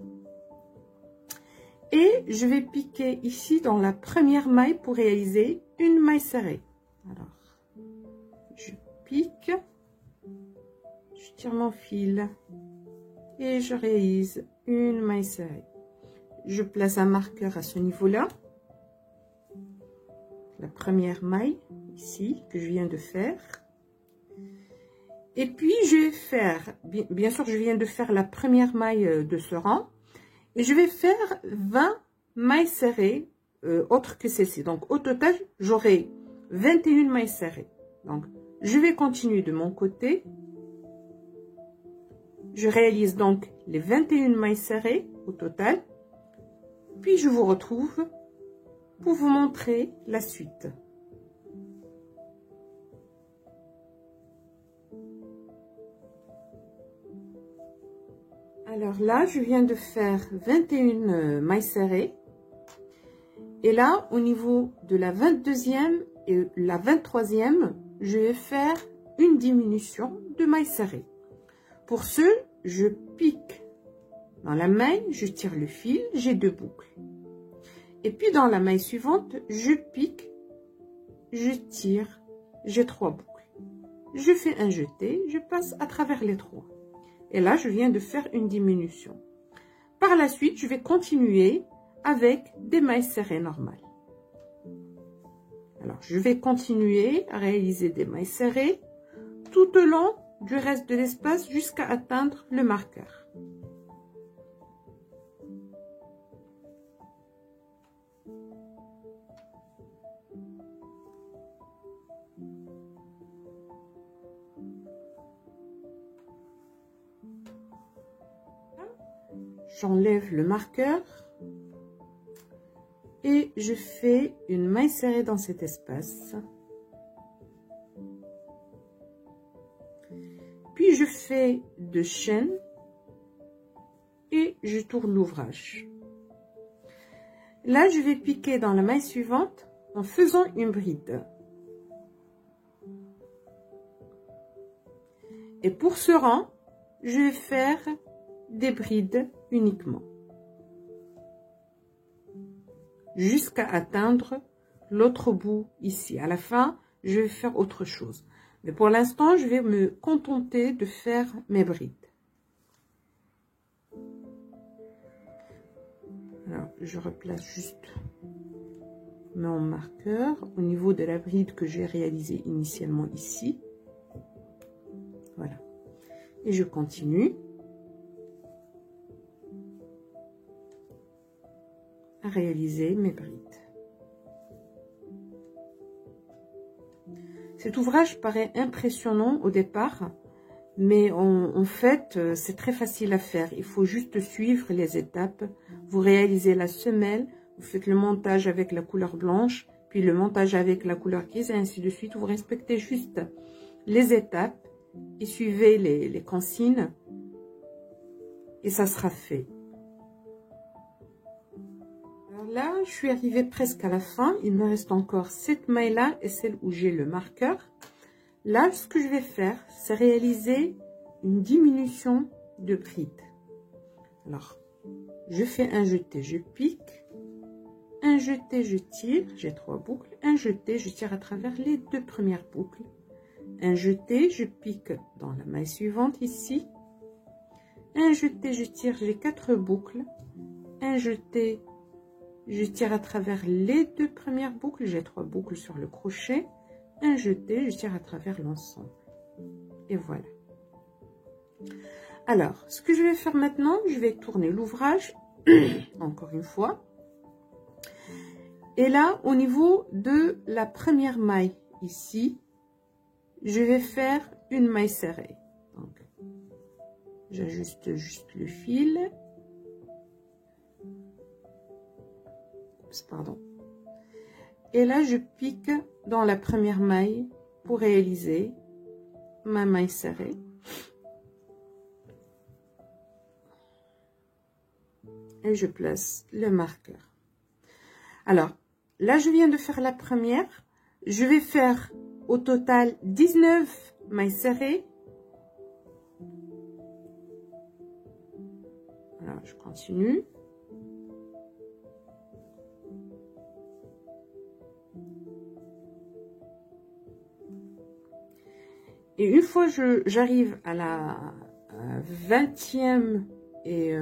et je vais piquer ici dans la première maille pour réaliser une maille serrée. Alors, je pique, je tire mon fil et je réalise une maille serrée. Je place un marqueur à ce niveau-là. La première maille ici que je viens de faire, et puis je vais faire bien sûr je viens de faire la première maille de ce rang et je vais faire 20 mailles serrées autres que celle-ci. Donc au total j'aurai 21 mailles serrées. Donc je vais continuer de mon côté, je réalise donc les 21 mailles serrées au total, puis je vous retrouve pour vous montrer la suite. Alors là, je viens de faire 21 mailles serrées. Et là, au niveau de la 22e et la 23e, je vais faire une diminution de mailles serrées. Pour ce, je pique dans la maille, je tire le fil, j'ai 2 boucles. Et puis dans la maille suivante, je pique, je tire, j'ai 3 boucles. Je fais un jeté, je passe à travers les 3. Et là, je viens de faire une diminution. Par la suite, je vais continuer avec des mailles serrées normales. Alors, je vais continuer à réaliser des mailles serrées tout au long du reste de l'espace jusqu'à atteindre le marqueur. J'enlève le marqueur et je fais une maille serrée dans cet espace. Puis je fais 2 chaînes et je tourne l'ouvrage. Là, je vais piquer dans la maille suivante en faisant une bride. Et pour ce rang, je vais faire des brides uniquement, jusqu'à atteindre l'autre bout ici. À la fin, je vais faire autre chose. Mais pour l'instant, je vais me contenter de faire mes brides. Alors, je replace juste mon marqueur au niveau de la bride que j'ai réalisée initialement ici. Voilà. Et je continue à réaliser mes brides. Cet ouvrage paraît impressionnant au départ, mais en fait, c'est très facile à faire. Il faut juste suivre les étapes. Vous réalisez la semelle, vous faites le montage avec la couleur blanche, puis le montage avec la couleur grise, et ainsi de suite. Vous respectez juste les étapes et suivez les consignes, et ça sera fait. Alors là, je suis arrivée presque à la fin. Il me reste encore cette maille-là et celle où j'ai le marqueur. Là, ce que je vais faire, c'est réaliser une diminution de bride. Alors, je fais un jeté, je pique, un jeté, je tire, j'ai 3 boucles, un jeté, je tire à travers les 2 premières boucles, un jeté, je pique dans la maille suivante ici, un jeté, je tire, j'ai 4 boucles, un jeté, je tire à travers les 2 premières boucles, j'ai 3 boucles sur le crochet, un jeté, je tire à travers l'ensemble. Et voilà. Alors, ce que je vais faire maintenant, je vais tourner l'ouvrage, encore une fois. Et là, au niveau de la première maille, ici, je vais faire une maille serrée. Donc, j'ajuste juste le fil. Oups, pardon. Et là, je pique dans la première maille pour réaliser ma maille serrée. Et je place le marqueur. Alors, là, je viens de faire la première. Je vais faire au total 19 mailles serrées. Alors, je continue. Et une fois j'arrive à la 20e et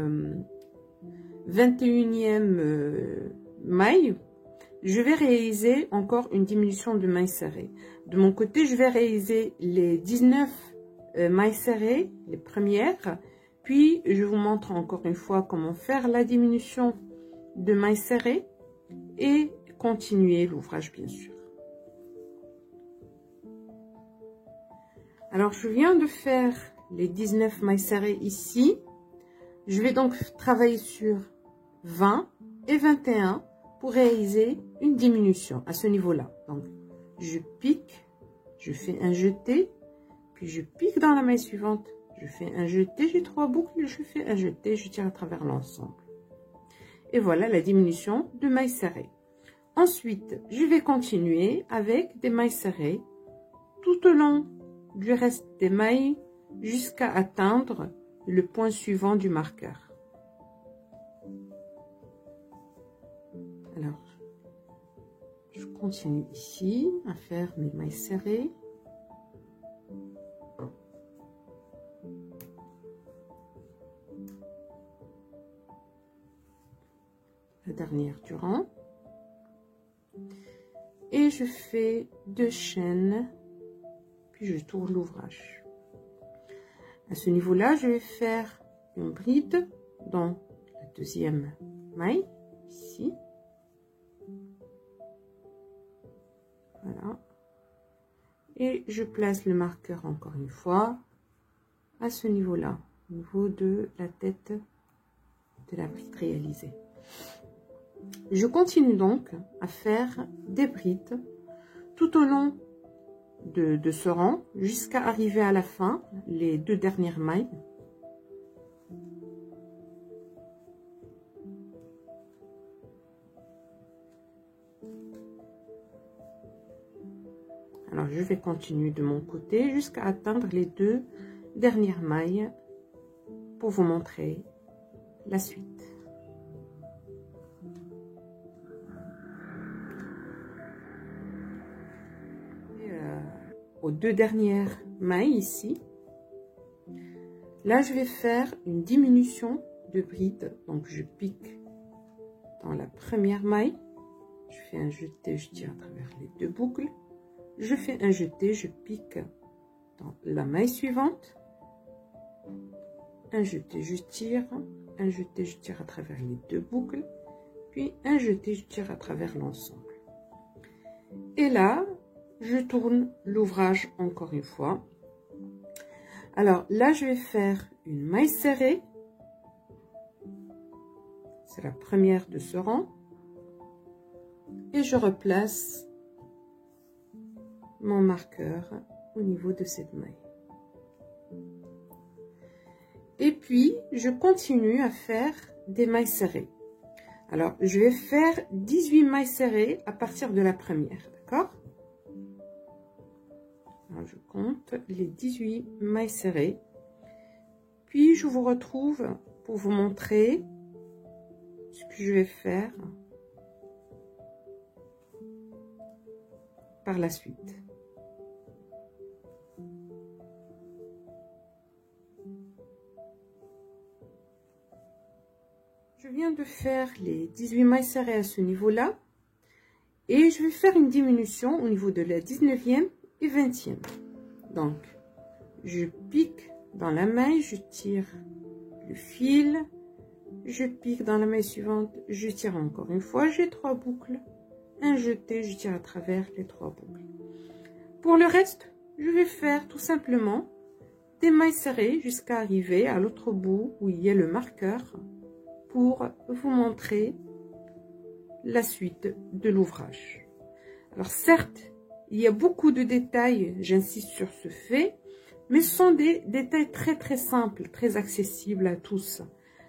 21e maille, je vais réaliser encore une diminution de mailles serrées. De mon côté, je vais réaliser les 19 mailles serrées, les premières, puis je vous montre encore une fois comment faire la diminution de mailles serrées et continuer l'ouvrage bien sûr. Alors, je viens de faire les 19 mailles serrées ici. Je vais donc travailler sur 20 et 21 pour réaliser une diminution à ce niveau-là. Donc, je pique, je fais un jeté, puis je pique dans la maille suivante, je fais un jeté, j'ai 3 boucles, je fais un jeté, je tire à travers l'ensemble. Et voilà la diminution de mailles serrées. Ensuite, je vais continuer avec des mailles serrées tout au long du reste des mailles jusqu'à atteindre le point suivant du marqueur. Alors, je continue ici à faire mes mailles serrées. La dernière du rang. Et je fais 2 chaînes. Puis je tourne l'ouvrage. À ce niveau-là, je vais faire une bride dans la 2e maille, ici. Voilà. Et je place le marqueur encore une fois à ce niveau-là, au niveau de la tête de la bride réalisée. Je continue donc à faire des brides tout au long de ce rang jusqu'à arriver à la fin, les 2 dernières mailles. Alors je vais continuer de mon côté jusqu'à atteindre les 2 dernières mailles pour vous montrer la suite. Aux deux dernières mailles ici, là je vais faire une diminution de bride. Donc je pique dans la première maille, je fais un jeté, je tire à travers les deux boucles, je fais un jeté, je pique dans la maille suivante, un jeté, je tire, un jeté, je tire à travers les deux boucles, puis un jeté, je tire à travers l'ensemble. Et là je tourne l'ouvrage encore une fois. Alors là je vais faire une maille serrée, c'est la première de ce rang, et je replace mon marqueur au niveau de cette maille. Et puis je continue à faire des mailles serrées. Alors je vais faire 18 mailles serrées à partir de la première, d'accord? Alors, je compte les 18 mailles serrées, puis je vous retrouve pour vous montrer ce que je vais faire par la suite. Je viens de faire les 18 mailles serrées à ce niveau-là et je vais faire une diminution au niveau de la 19e et 20e. Donc je pique dans la maille, je tire le fil, je pique dans la maille suivante, je tire encore une fois, j'ai 3 boucles, un jeté, je tire à travers les 3 boucles. Pour le reste, je vais faire tout simplement des mailles serrées jusqu'à arriver à l'autre bout où il y a le marqueur pour vous montrer la suite de l'ouvrage. Alors certes, il y a beaucoup de détails, j'insiste sur ce fait, mais ce sont des détails très simples, très accessibles à tous.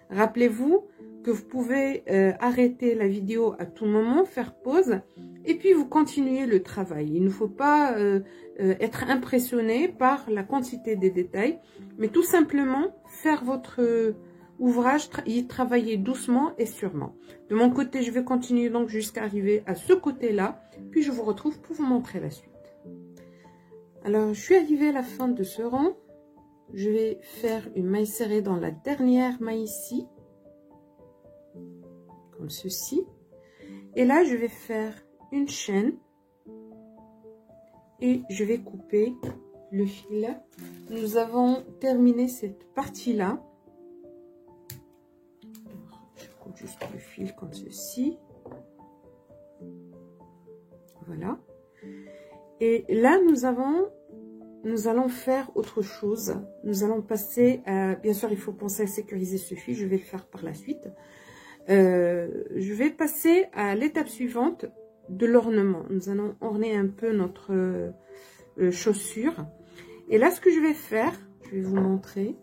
Rappelez-vous que vous pouvez arrêter la vidéo à tout moment, faire pause, et puis vous continuez le travail. Il ne faut pas être impressionné par la quantité des détails, mais tout simplement faire votre ouvrage, y travailler doucement et sûrement. De mon côté, je vais continuer donc jusqu'à arriver à ce côté-là, puis je vous retrouve pour vous montrer la suite. Alors, je suis arrivée à la fin de ce rang. Je vais faire une maille serrée dans la dernière maille ici, comme ceci. Et là, je vais faire une chaîne et je vais couper le fil. Nous avons terminé cette partie-là. Juste le fil comme ceci, voilà. Et là nous allons faire autre chose. Nous allons passer à, bien sûr il faut penser à sécuriser ce fil, je vais le faire par la suite. Je vais passer à l'étape suivante de l'ornement. Nous allons orner un peu notre chaussure, et là ce que je vais faire, je vais vous montrer.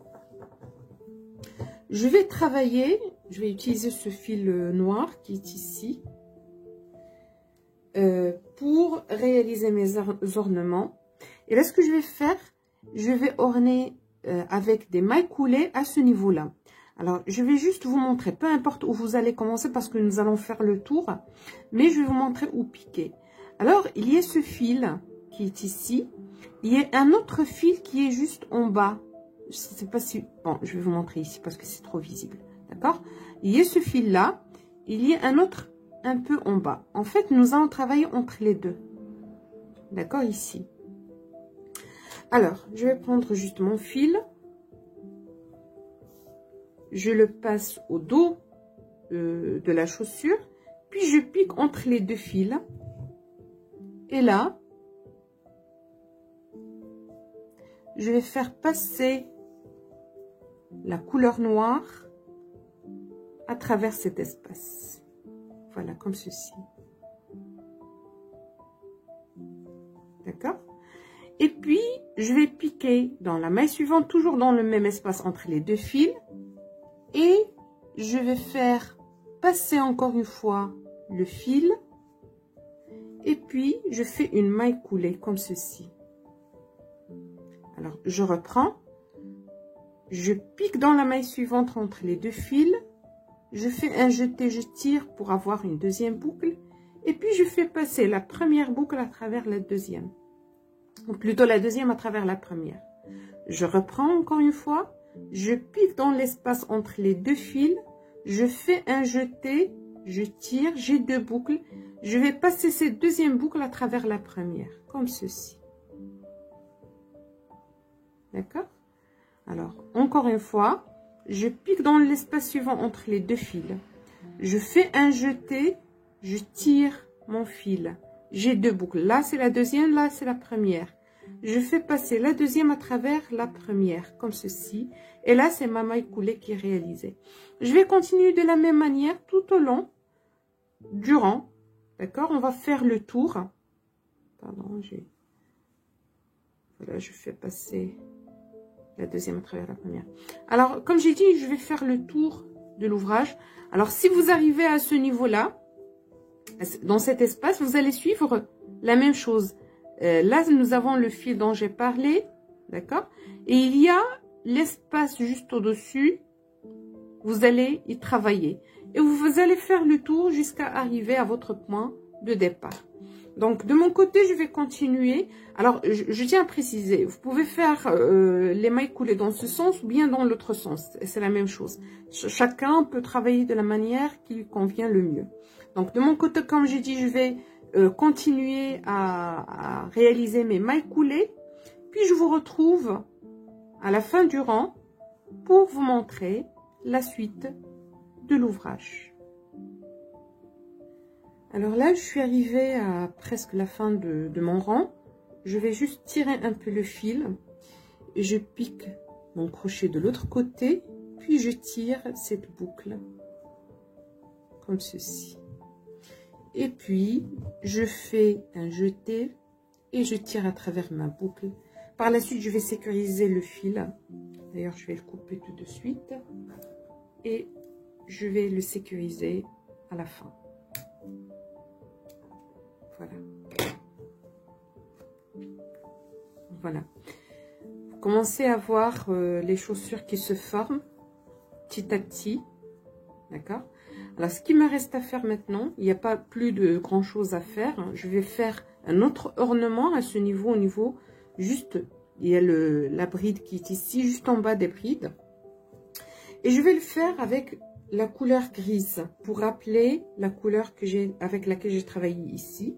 Je vais travailler, je vais utiliser ce fil noir qui est ici pour réaliser mes ornements. Et là, ce que je vais faire, je vais orner avec des mailles coulées à ce niveau-là. Alors, je vais juste vous montrer, peu importe où vous allez commencer parce que nous allons faire le tour, mais je vais vous montrer où piquer. Alors, il y a ce fil qui est ici, il y a un autre fil qui est juste en bas. Je ne sais pas si... Bon, je vais vous montrer ici parce que c'est trop visible. D'accord? Il y a ce fil-là. Il y a un autre un peu en bas. En fait, nous allons travailler entre les deux. D'accord? Ici. Alors, je vais prendre juste mon fil. Je le passe au dos de la chaussure. Puis, je pique entre les deux fils. Et là, je vais faire passer la couleur noire à travers cet espace. Voilà, comme ceci. D'accord? Et puis, je vais piquer dans la maille suivante, toujours dans le même espace entre les deux fils. Et je vais faire passer encore une fois le fil. Et puis, je fais une maille coulée comme ceci. Alors, je reprends. je pique dans la maille suivante entre les deux fils, je fais un jeté, je tire pour avoir une deuxième boucle, et puis je fais passer la première boucle à travers la deuxième, ou plutôt la deuxième à travers la première. Je reprends encore une fois, je pique dans l'espace entre les deux fils, je fais un jeté, je tire, j'ai deux boucles, je vais passer cette deuxième boucle à travers la première, comme ceci. D'accord? Alors, encore une fois, je pique dans l'espace suivant entre les deux fils. Je fais un jeté, je tire mon fil. J'ai deux boucles. Là, c'est la deuxième, là, c'est la première. Je fais passer la deuxième à travers la première, comme ceci. Et là, c'est ma maille coulée qui est réalisée. Je vais continuer de la même manière tout au long du rang. D'accord? On va faire le tour. Pardon, voilà, je fais passer la deuxième à travers la première. Alors, comme j'ai dit, je vais faire le tour de l'ouvrage. Alors, si vous arrivez à ce niveau-là, dans cet espace, vous allez suivre la même chose. Là, nous avons le fil dont j'ai parlé, d'accord? Et il y a l'espace juste au-dessus. Vous allez y travailler. Et vous allez faire le tour jusqu'à arriver à votre point de départ. Donc, de mon côté, je vais continuer. Alors, je tiens à préciser, vous pouvez faire les mailles coulées dans ce sens ou bien dans l'autre sens. C'est la même chose. Chacun peut travailler de la manière qui lui convient le mieux. Donc, de mon côté, comme j'ai dit, je vais continuer à réaliser mes mailles coulées. Puis, je vous retrouve à la fin du rang pour vous montrer la suite de l'ouvrage. Alors là, je suis arrivée à presque la fin de mon rang. Je vais juste tirer un peu le fil. Et je pique mon crochet de l'autre côté. Puis je tire cette boucle. Comme ceci. Et puis, je fais un jeté. Et je tire à travers ma boucle. Par la suite, je vais sécuriser le fil. D'ailleurs, je vais le couper tout de suite. Et je vais le sécuriser à la fin. Voilà. Voilà. Vous commencez à voir les chaussures qui se forment petit à petit. D'accord? Alors, ce qui me reste à faire maintenant, il n'y a pas plus de grand chose à faire. Je vais faire un autre ornement à ce niveau, au niveau juste, il y a la bride qui est ici, juste en bas des brides. Et je vais le faire avec la couleur grise pour rappeler la couleur avec laquelle j'ai travaillé ici.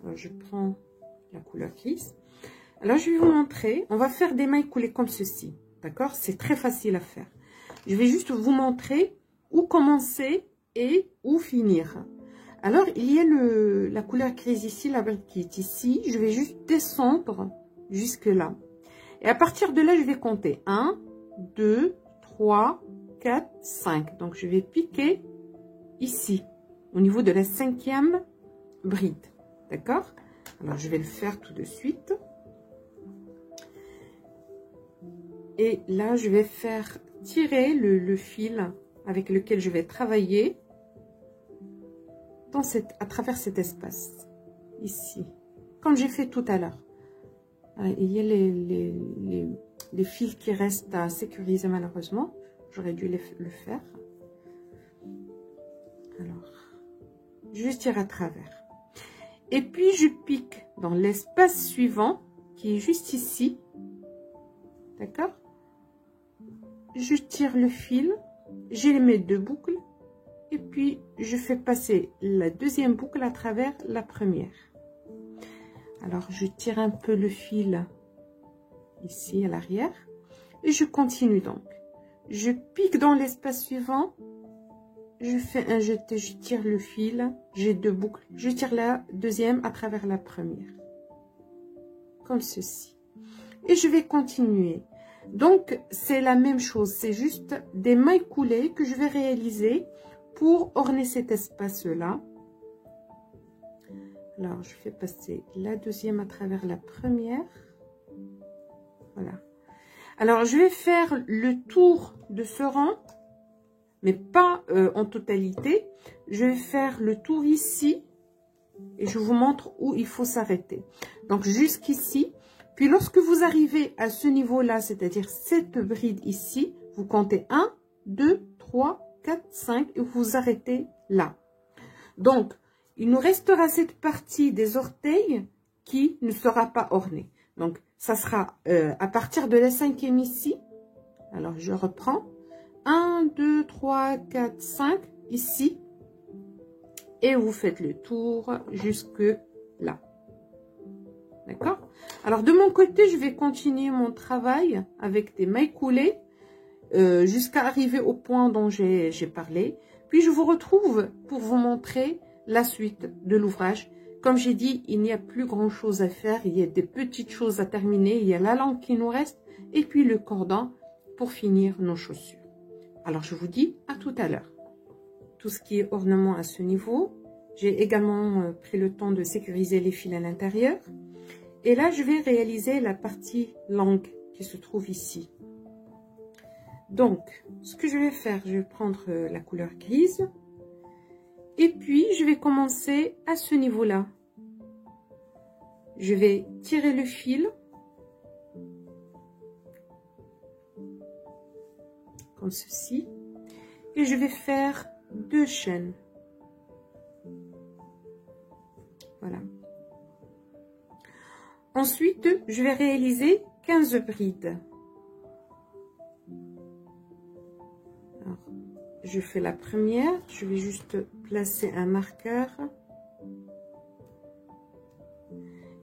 Alors, je prends la couleur grise. Alors, je vais vous montrer. On va faire des mailles coulées comme ceci. D'accord? C'est très facile à faire. Je vais juste vous montrer où commencer et où finir. Alors, il y a la couleur grise ici, la bride qui est ici. Je vais juste descendre jusque là. Et à partir de là, je vais compter 1, 2, 3, 4, 5. Donc, je vais piquer ici, au niveau de la 5e bride. D'accord? Alors, je vais le faire tout de suite. Et là, je vais faire tirer le fil avec lequel je vais travailler à travers cet espace. Ici. Comme j'ai fait tout à l'heure. Il y a les fils qui restent à sécuriser malheureusement. J'aurais dû le faire. Alors, je tire à travers. Et puis, je pique dans l'espace suivant, qui est juste ici. D'accord? Je tire le fil, j'ai mes deux boucles, et puis je fais passer la deuxième boucle à travers la première. Alors, je tire un peu le fil ici à l'arrière, et je continue donc. Je pique dans l'espace suivant, je fais un jeté, je tire le fil, j'ai deux boucles, je tire la deuxième à travers la première, comme ceci. Et je vais continuer. Donc, c'est la même chose, c'est juste des mailles coulées que je vais réaliser pour orner cet espace-là. Alors, je fais passer la deuxième à travers la première. Voilà. Alors, je vais faire le tour de ce rang, mais pas en totalité. Je vais faire le tour ici et je vous montre où il faut s'arrêter. Donc, jusqu'ici. Puis lorsque vous arrivez à ce niveau-là, c'est-à-dire cette bride ici, vous comptez 1, 2, 3, 4, 5 et vous arrêtez là. Donc, il nous restera cette partie des orteils qui ne sera pas ornée. Donc, ça sera à partir de la 5e ici. Alors, je reprends. 1, 2, 3, 4, 5 ici. Et vous faites le tour jusque là. D'accord? Alors, de mon côté, je vais continuer mon travail avec des mailles coulées jusqu'à arriver au point dont j'ai parlé. Puis, je vous retrouve pour vous montrer la suite de l'ouvrage. Comme j'ai dit, il n'y a plus grand chose à faire. Il y a des petites choses à terminer. Il y a la langue qui nous reste et puis le cordon pour finir nos chaussures. Alors, je vous dis à tout à l'heure. Tout ce qui est ornement à ce niveau. J'ai également pris le temps de sécuriser les fils à l'intérieur. Et là, je vais réaliser la partie langue qui se trouve ici. Donc, ce que je vais faire, je vais prendre la couleur grise. Et puis, je vais commencer à ce niveau-là. Je vais tirer le fil. Comme ceci. Et je vais faire 2 chaînes. Voilà. Ensuite, je vais réaliser 15 brides. Alors, je fais la première. Je vais juste placer un marqueur.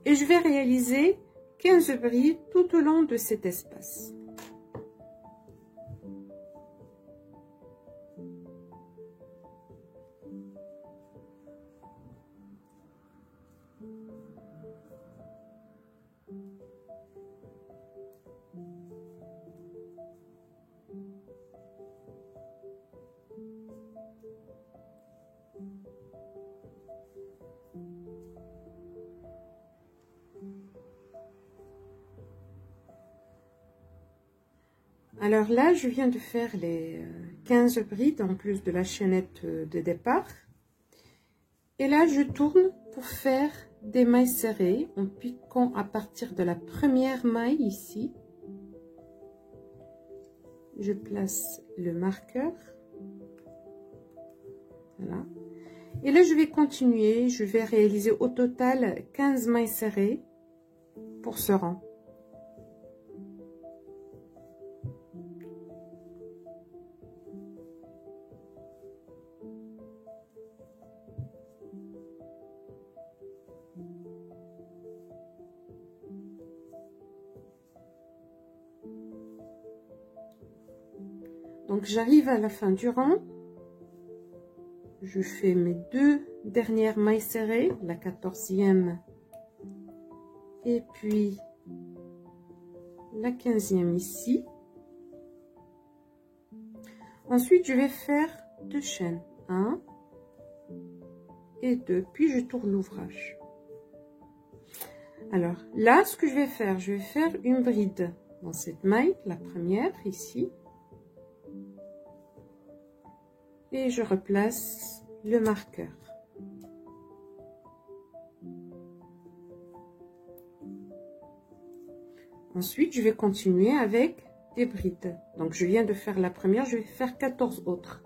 Et je vais réaliser 15 brides tout au long de cet espace. Alors là, je viens de faire les 15 brides en plus de la chaînette de départ. Et là, je tourne pour faire des mailles serrées en piquant à partir de la première maille ici. Je place le marqueur. Voilà. Et là, je vais continuer. Je vais réaliser au total 15 mailles serrées pour ce rang. Donc, j'arrive à la fin du rang. Je fais mes 2 dernières mailles serrées, la 14e et puis la 15e ici. Ensuite, je vais faire 2 chaînes, 1 et 2, puis je tourne l'ouvrage. Alors là, ce que je vais faire une bride dans cette maille, la première ici. Et je replace le marqueur. Ensuite, je vais continuer avec des brides. Donc, je viens de faire la première, je vais faire 14 autres.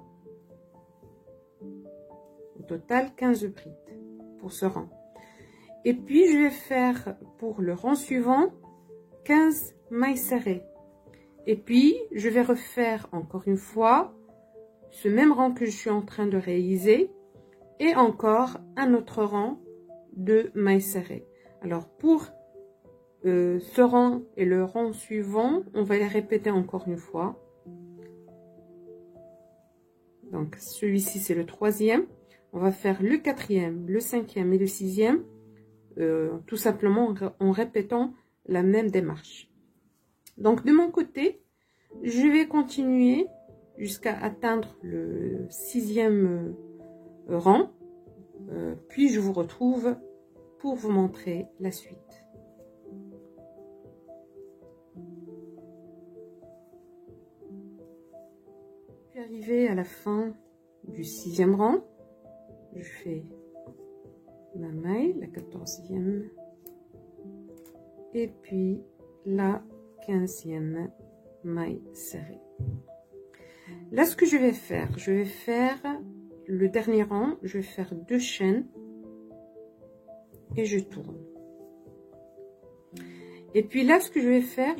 Au total, 15 brides pour ce rang. Et puis, je vais faire pour le rang suivant 15 mailles serrées. Et puis, je vais refaire encore une fois ce même rang que je suis en train de réaliser et encore un autre rang de mailles serrées. Alors pour ce rang et le rang suivant, on va les répéter encore une fois. Donc celui-ci c'est le 3e. On va faire le 4e, le 5e et le 6e, tout simplement en répétant la même démarche. Donc de mon côté, je vais continuer jusqu'à atteindre le 6e rang, puis je vous retrouve pour vous montrer la suite. Je suis arrivée à la fin du 6e rang, je fais ma maille, la 14e, et puis la 15e maille serrée. Là, ce que je vais faire le dernier rang, je vais faire 2 chaînes et je tourne. Et puis là, ce que je vais faire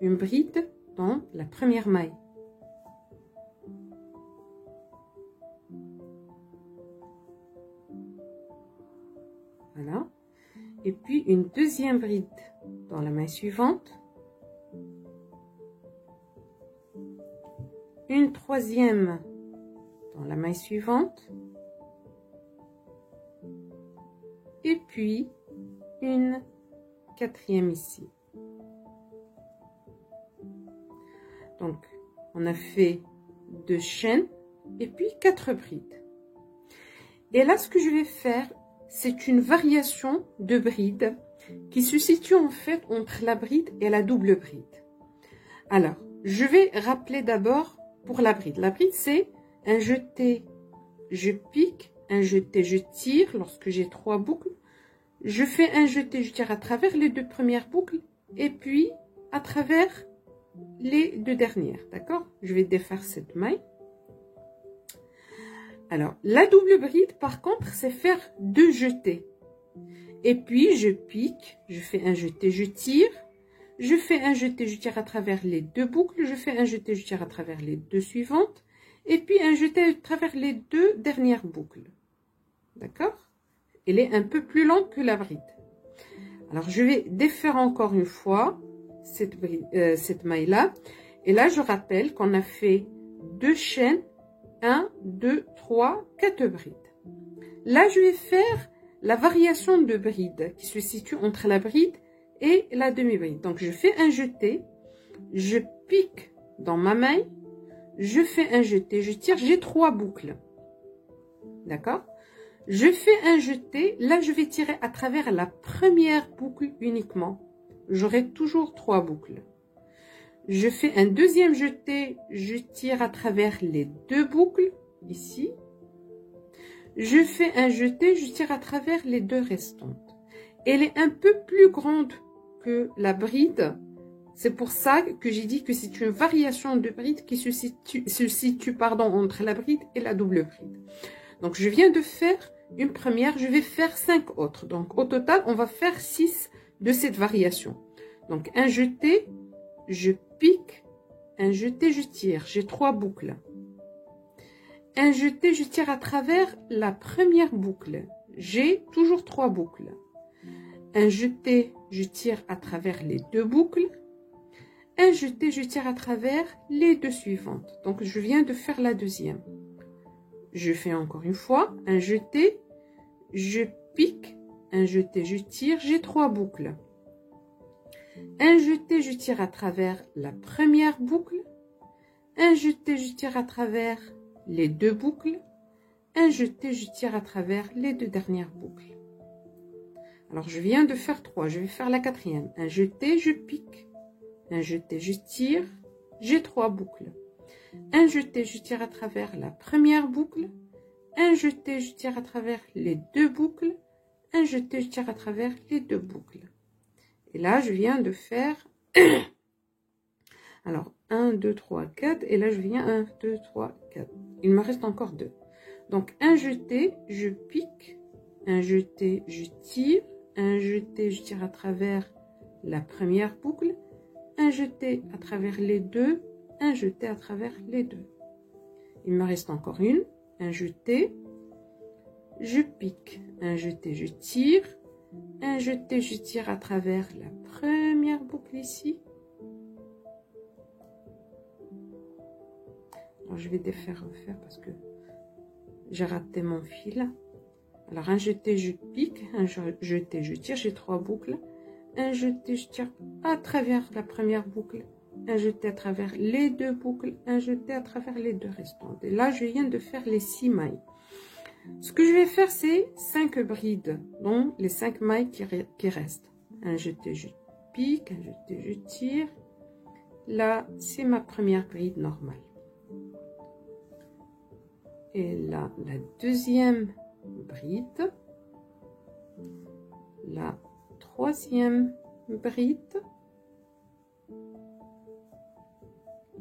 une bride dans la première maille. Voilà. Et puis une deuxième bride dans la maille suivante. Une troisième dans la maille suivante. Et puis une quatrième ici. Donc, on a fait 2 chaînes et puis 4 brides. Et là, ce que je vais faire, c'est une variation de bride qui se situe en fait entre la bride et la double bride. Alors, je vais rappeler d'abord pour la bride. La bride, c'est un jeté, je pique, un jeté, je tire. Lorsque j'ai 3 boucles, je fais un jeté, je tire à travers les 2 premières boucles et puis à travers les 2 dernières. D'accord? Je vais défaire cette maille. Alors, la double bride, par contre, c'est faire 2 jetés. Et puis, je pique, je fais un jeté, je tire. Je fais un jeté, je tire à travers les 2 boucles. Je fais un jeté, je tire à travers les 2 suivantes. Et puis, un jeté à travers les 2 dernières boucles. D'accord? Elle est un peu plus longue que la bride. Alors, je vais défaire encore une fois cette maille-là. Et là, je rappelle qu'on a fait 2 chaînes. 1, 2, 3, 4 brides. Là, je vais faire la variation de bride qui se situe entre la bride et la demi-bride. Donc, je fais un jeté, je pique dans ma maille, je fais un jeté, je tire, j'ai 3 boucles. D'accord? Je fais un jeté, là, je vais tirer à travers la première boucle uniquement. J'aurai toujours 3 boucles. Je fais un deuxième jeté, je tire à travers les 2 boucles, ici. Je fais un jeté, je tire à travers les 2 restantes. Elle est un peu plus grande que la bride. C'est pour ça que j'ai dit que c'est une variation de bride qui se situe entre la bride et la double bride. Donc, je viens de faire une première, je vais faire 5 autres. Donc, au total, on va faire 6 de cette variation. Donc, un jeté, je pique, un jeté, je tire, j'ai 3 boucles. Un jeté, je tire à travers la première boucle, j'ai toujours 3 boucles. Un jeté, je tire à travers les 2 boucles. Un jeté, je tire à travers les 2 suivantes. Donc, je viens de faire la deuxième. Je fais encore une fois un jeté, je pique, un jeté, je tire, j'ai 3 boucles. Un jeté, je tire à travers la première boucle. Un jeté, je tire à travers les 2 boucles. Un jeté, je tire à travers les 2 dernières boucles. Alors, je viens de faire 3. Je vais faire la quatrième. Un jeté, je pique. Un jeté, je tire. J'ai 3 boucles. Un jeté, je tire à travers la première boucle. Un jeté, je tire à travers les 2 boucles. Un jeté, je tire à travers les 2 boucles. Et là, je viens de faire... Alors, 1, 2, 3, 4. Et là, je viens 1, 2, 3, 4. Il me reste encore 2. Donc, un jeté, je pique. Un jeté, je tire. Un jeté, je tire à travers la première boucle. Un jeté à travers les 2. Un jeté à travers les 2. Il me reste encore une. Un jeté, je pique. Un jeté, je tire. Un jeté, je tire à travers la première boucle ici. Alors, je vais défaire, refaire parce que j'ai raté mon fil. Alors, un jeté, je pique. Un jeté, je tire. J'ai 3 boucles. Un jeté, je tire à travers la première boucle. Un jeté à travers les 2 boucles. Un jeté à travers les 2 restantes. Et là, je viens de faire les 6 mailles. Ce que je vais faire, c'est 5 brides, dont les 5 mailles qui restent. Un jeté, je pique, un jeté, je tire. Là, c'est ma première bride normale. Et là, la deuxième bride. La troisième bride,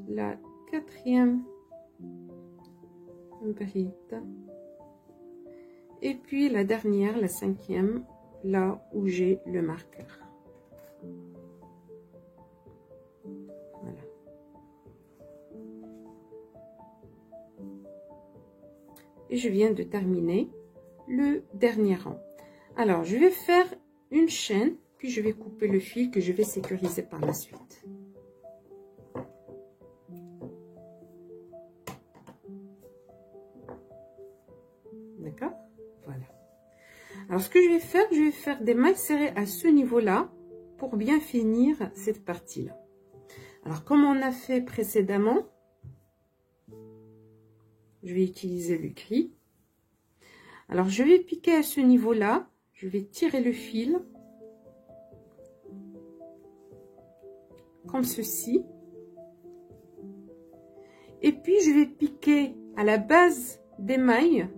la 4e bride et puis la dernière, la 5e, là où j'ai le marqueur. Voilà. Et je viens de terminer le dernier rang. Alors, je vais faire une chaîne, puis je vais couper le fil que je vais sécuriser par la suite. D'accord? Voilà. Alors, ce que je vais faire des mailles serrées à ce niveau-là pour bien finir cette partie-là. Alors, comme on a fait précédemment, je vais utiliser le gris. Alors, je vais piquer à ce niveau-là. Je vais tirer le fil comme ceci. Et puis, je vais piquer à la base des mailles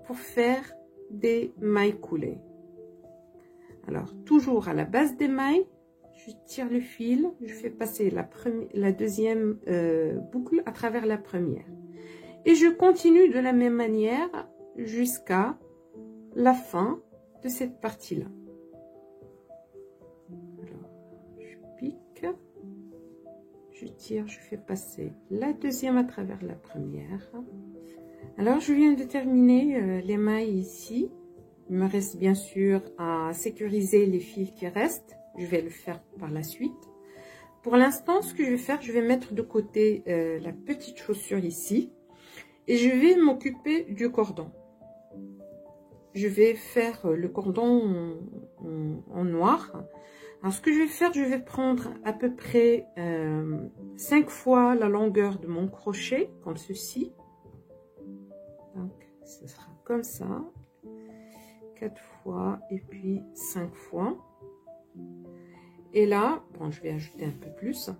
pour faire des mailles coulées. Alors, toujours à la base des mailles, je tire le fil, je fais passer la deuxième boucle à travers la première. Et je continue de la même manière jusqu'à la fin de cette partie-là. Alors, je pique, je tire, je fais passer la deuxième à travers la première. Alors, je viens de terminer les mailles ici. Il me reste bien sûr à sécuriser les fils qui restent. Je vais le faire par la suite. Pour l'instant, ce que je vais faire, je vais mettre de côté la petite chaussure ici. Et je vais m'occuper du cordon. Je vais faire le cordon en noir. Alors, ce que je vais faire, je vais prendre à peu près 5 fois la longueur de mon crochet, comme ceci. Donc, ce sera comme ça. 4 fois et puis 5 fois. Et là, bon, je vais ajouter un peu plus.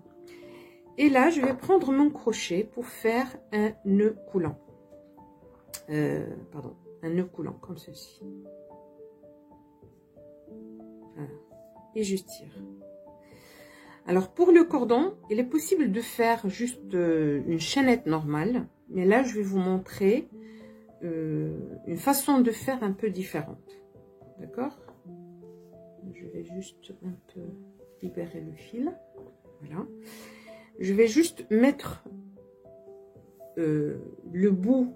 Et là, je vais prendre mon crochet pour faire un nœud coulant. Pardon, un nœud coulant comme ceci. Voilà. Et je tire. Alors, pour le cordon, il est possible de faire juste une chaînette normale. Mais là, je vais vous montrer une façon de faire un peu différente. D'accord? Je vais juste un peu libérer le fil. Voilà. Je vais juste mettre le bout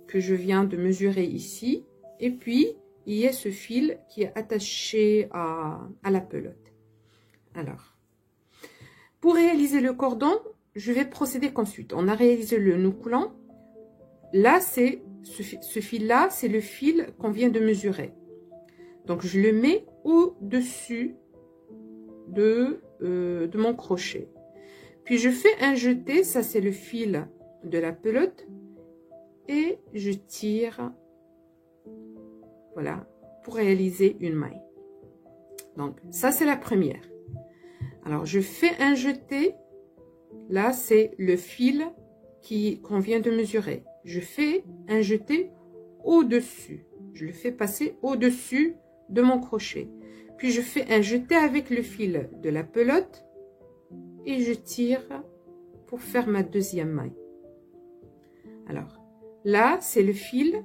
que je viens de mesurer ici. Et puis, il y a ce fil qui est attaché à la pelote. Alors, pour réaliser le cordon, je vais procéder comme suit. On a réalisé le nœud coulant. Là, c'est ce fil-là, c'est le fil qu'on vient de mesurer. Donc, je le mets au-dessus de mon crochet. Puis, je fais un jeté. Ça, c'est le fil de la pelote. Et je tire, voilà, pour réaliser une maille. Donc, ça, c'est la première. Alors, je fais un jeté. Là, c'est le fil qu'on vient de mesurer. Je fais un jeté au-dessus. Je le fais passer au-dessus de mon crochet. Puis, je fais un jeté avec le fil de la pelote. Et je tire pour faire ma deuxième maille. Alors, là, c'est le fil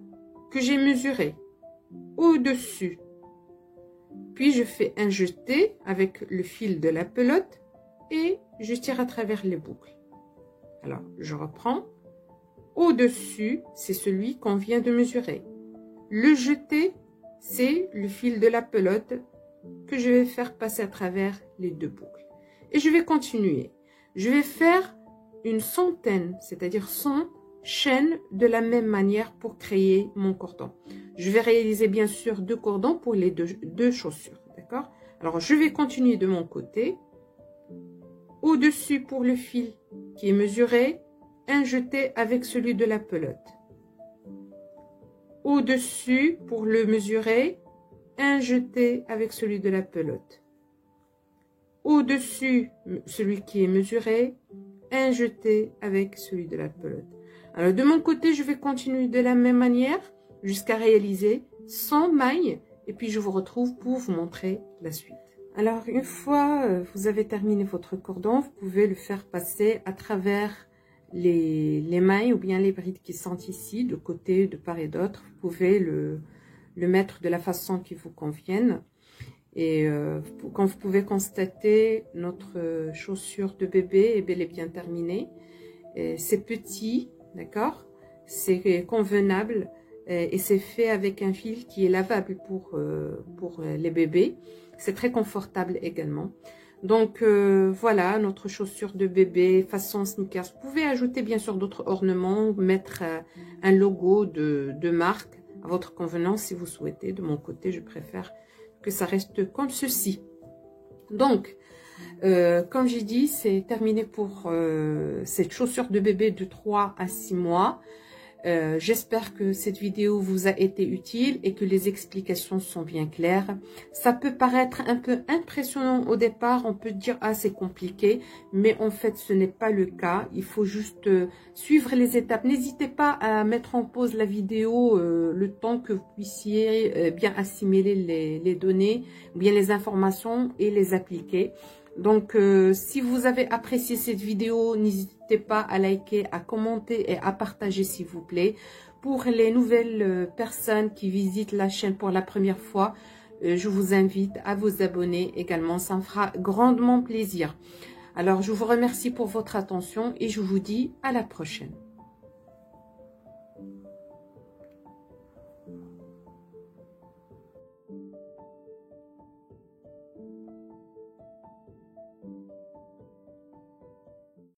que j'ai mesuré au-dessus. Puis, je fais un jeté avec le fil de la pelote et je tire à travers les boucles. Alors, je reprends. Au-dessus, c'est celui qu'on vient de mesurer. Le jeté, c'est le fil de la pelote que je vais faire passer à travers les deux boucles. Et je vais continuer. Je vais faire une centaine, c'est-à-dire 100 chaînes de la même manière pour créer mon cordon. Je vais réaliser bien sûr 2 cordons pour les deux chaussures, d'accord? Alors, je vais continuer de mon côté. Au-dessus pour le fil qui est mesuré, un jeté avec celui de la pelote. Au-dessus pour le mesurer, un jeté avec celui de la pelote. Au-dessus, celui qui est mesuré, un jeté avec celui de la pelote. Alors, de mon côté, je vais continuer de la même manière jusqu'à réaliser 100 mailles. Et puis, je vous retrouve pour vous montrer la suite. Alors, une fois vous avez terminé votre cordon, vous pouvez le faire passer à travers les mailles ou bien les brides qui sont ici, de côté, de part et d'autre. Vous pouvez le mettre de la façon qui vous convienne. Et comme vous pouvez constater, notre chaussure de bébé est bel et bien terminée. C'est petit, d'accord? C'est convenable et c'est fait avec un fil qui est lavable pour les bébés. C'est très confortable également. Donc voilà, notre chaussure de bébé façon sneakers. Vous pouvez ajouter bien sûr d'autres ornements, mettre un logo de marque à votre convenance si vous souhaitez. De mon côté, je préfère que ça reste comme ceci. Donc, comme j'ai dit, c'est terminé pour cette chaussure de bébé de 3 à 6 mois. J'espère que cette vidéo vous a été utile et que les explications sont bien claires. Ça peut paraître un peu impressionnant au départ, on peut dire ah c'est compliqué, mais en fait ce n'est pas le cas. Il faut juste suivre les étapes. N'hésitez pas à mettre en pause la vidéo le temps que vous puissiez bien assimiler les données, bien les informations et les appliquer. Donc, si vous avez apprécié cette vidéo, n'hésitez pas à liker, à commenter et à partager s'il vous plaît. Pour les nouvelles personnes qui visitent la chaîne pour la première fois, je vous invite à vous abonner également. Ça me fera grandement plaisir. Alors, je vous remercie pour votre attention et je vous dis à la prochaine.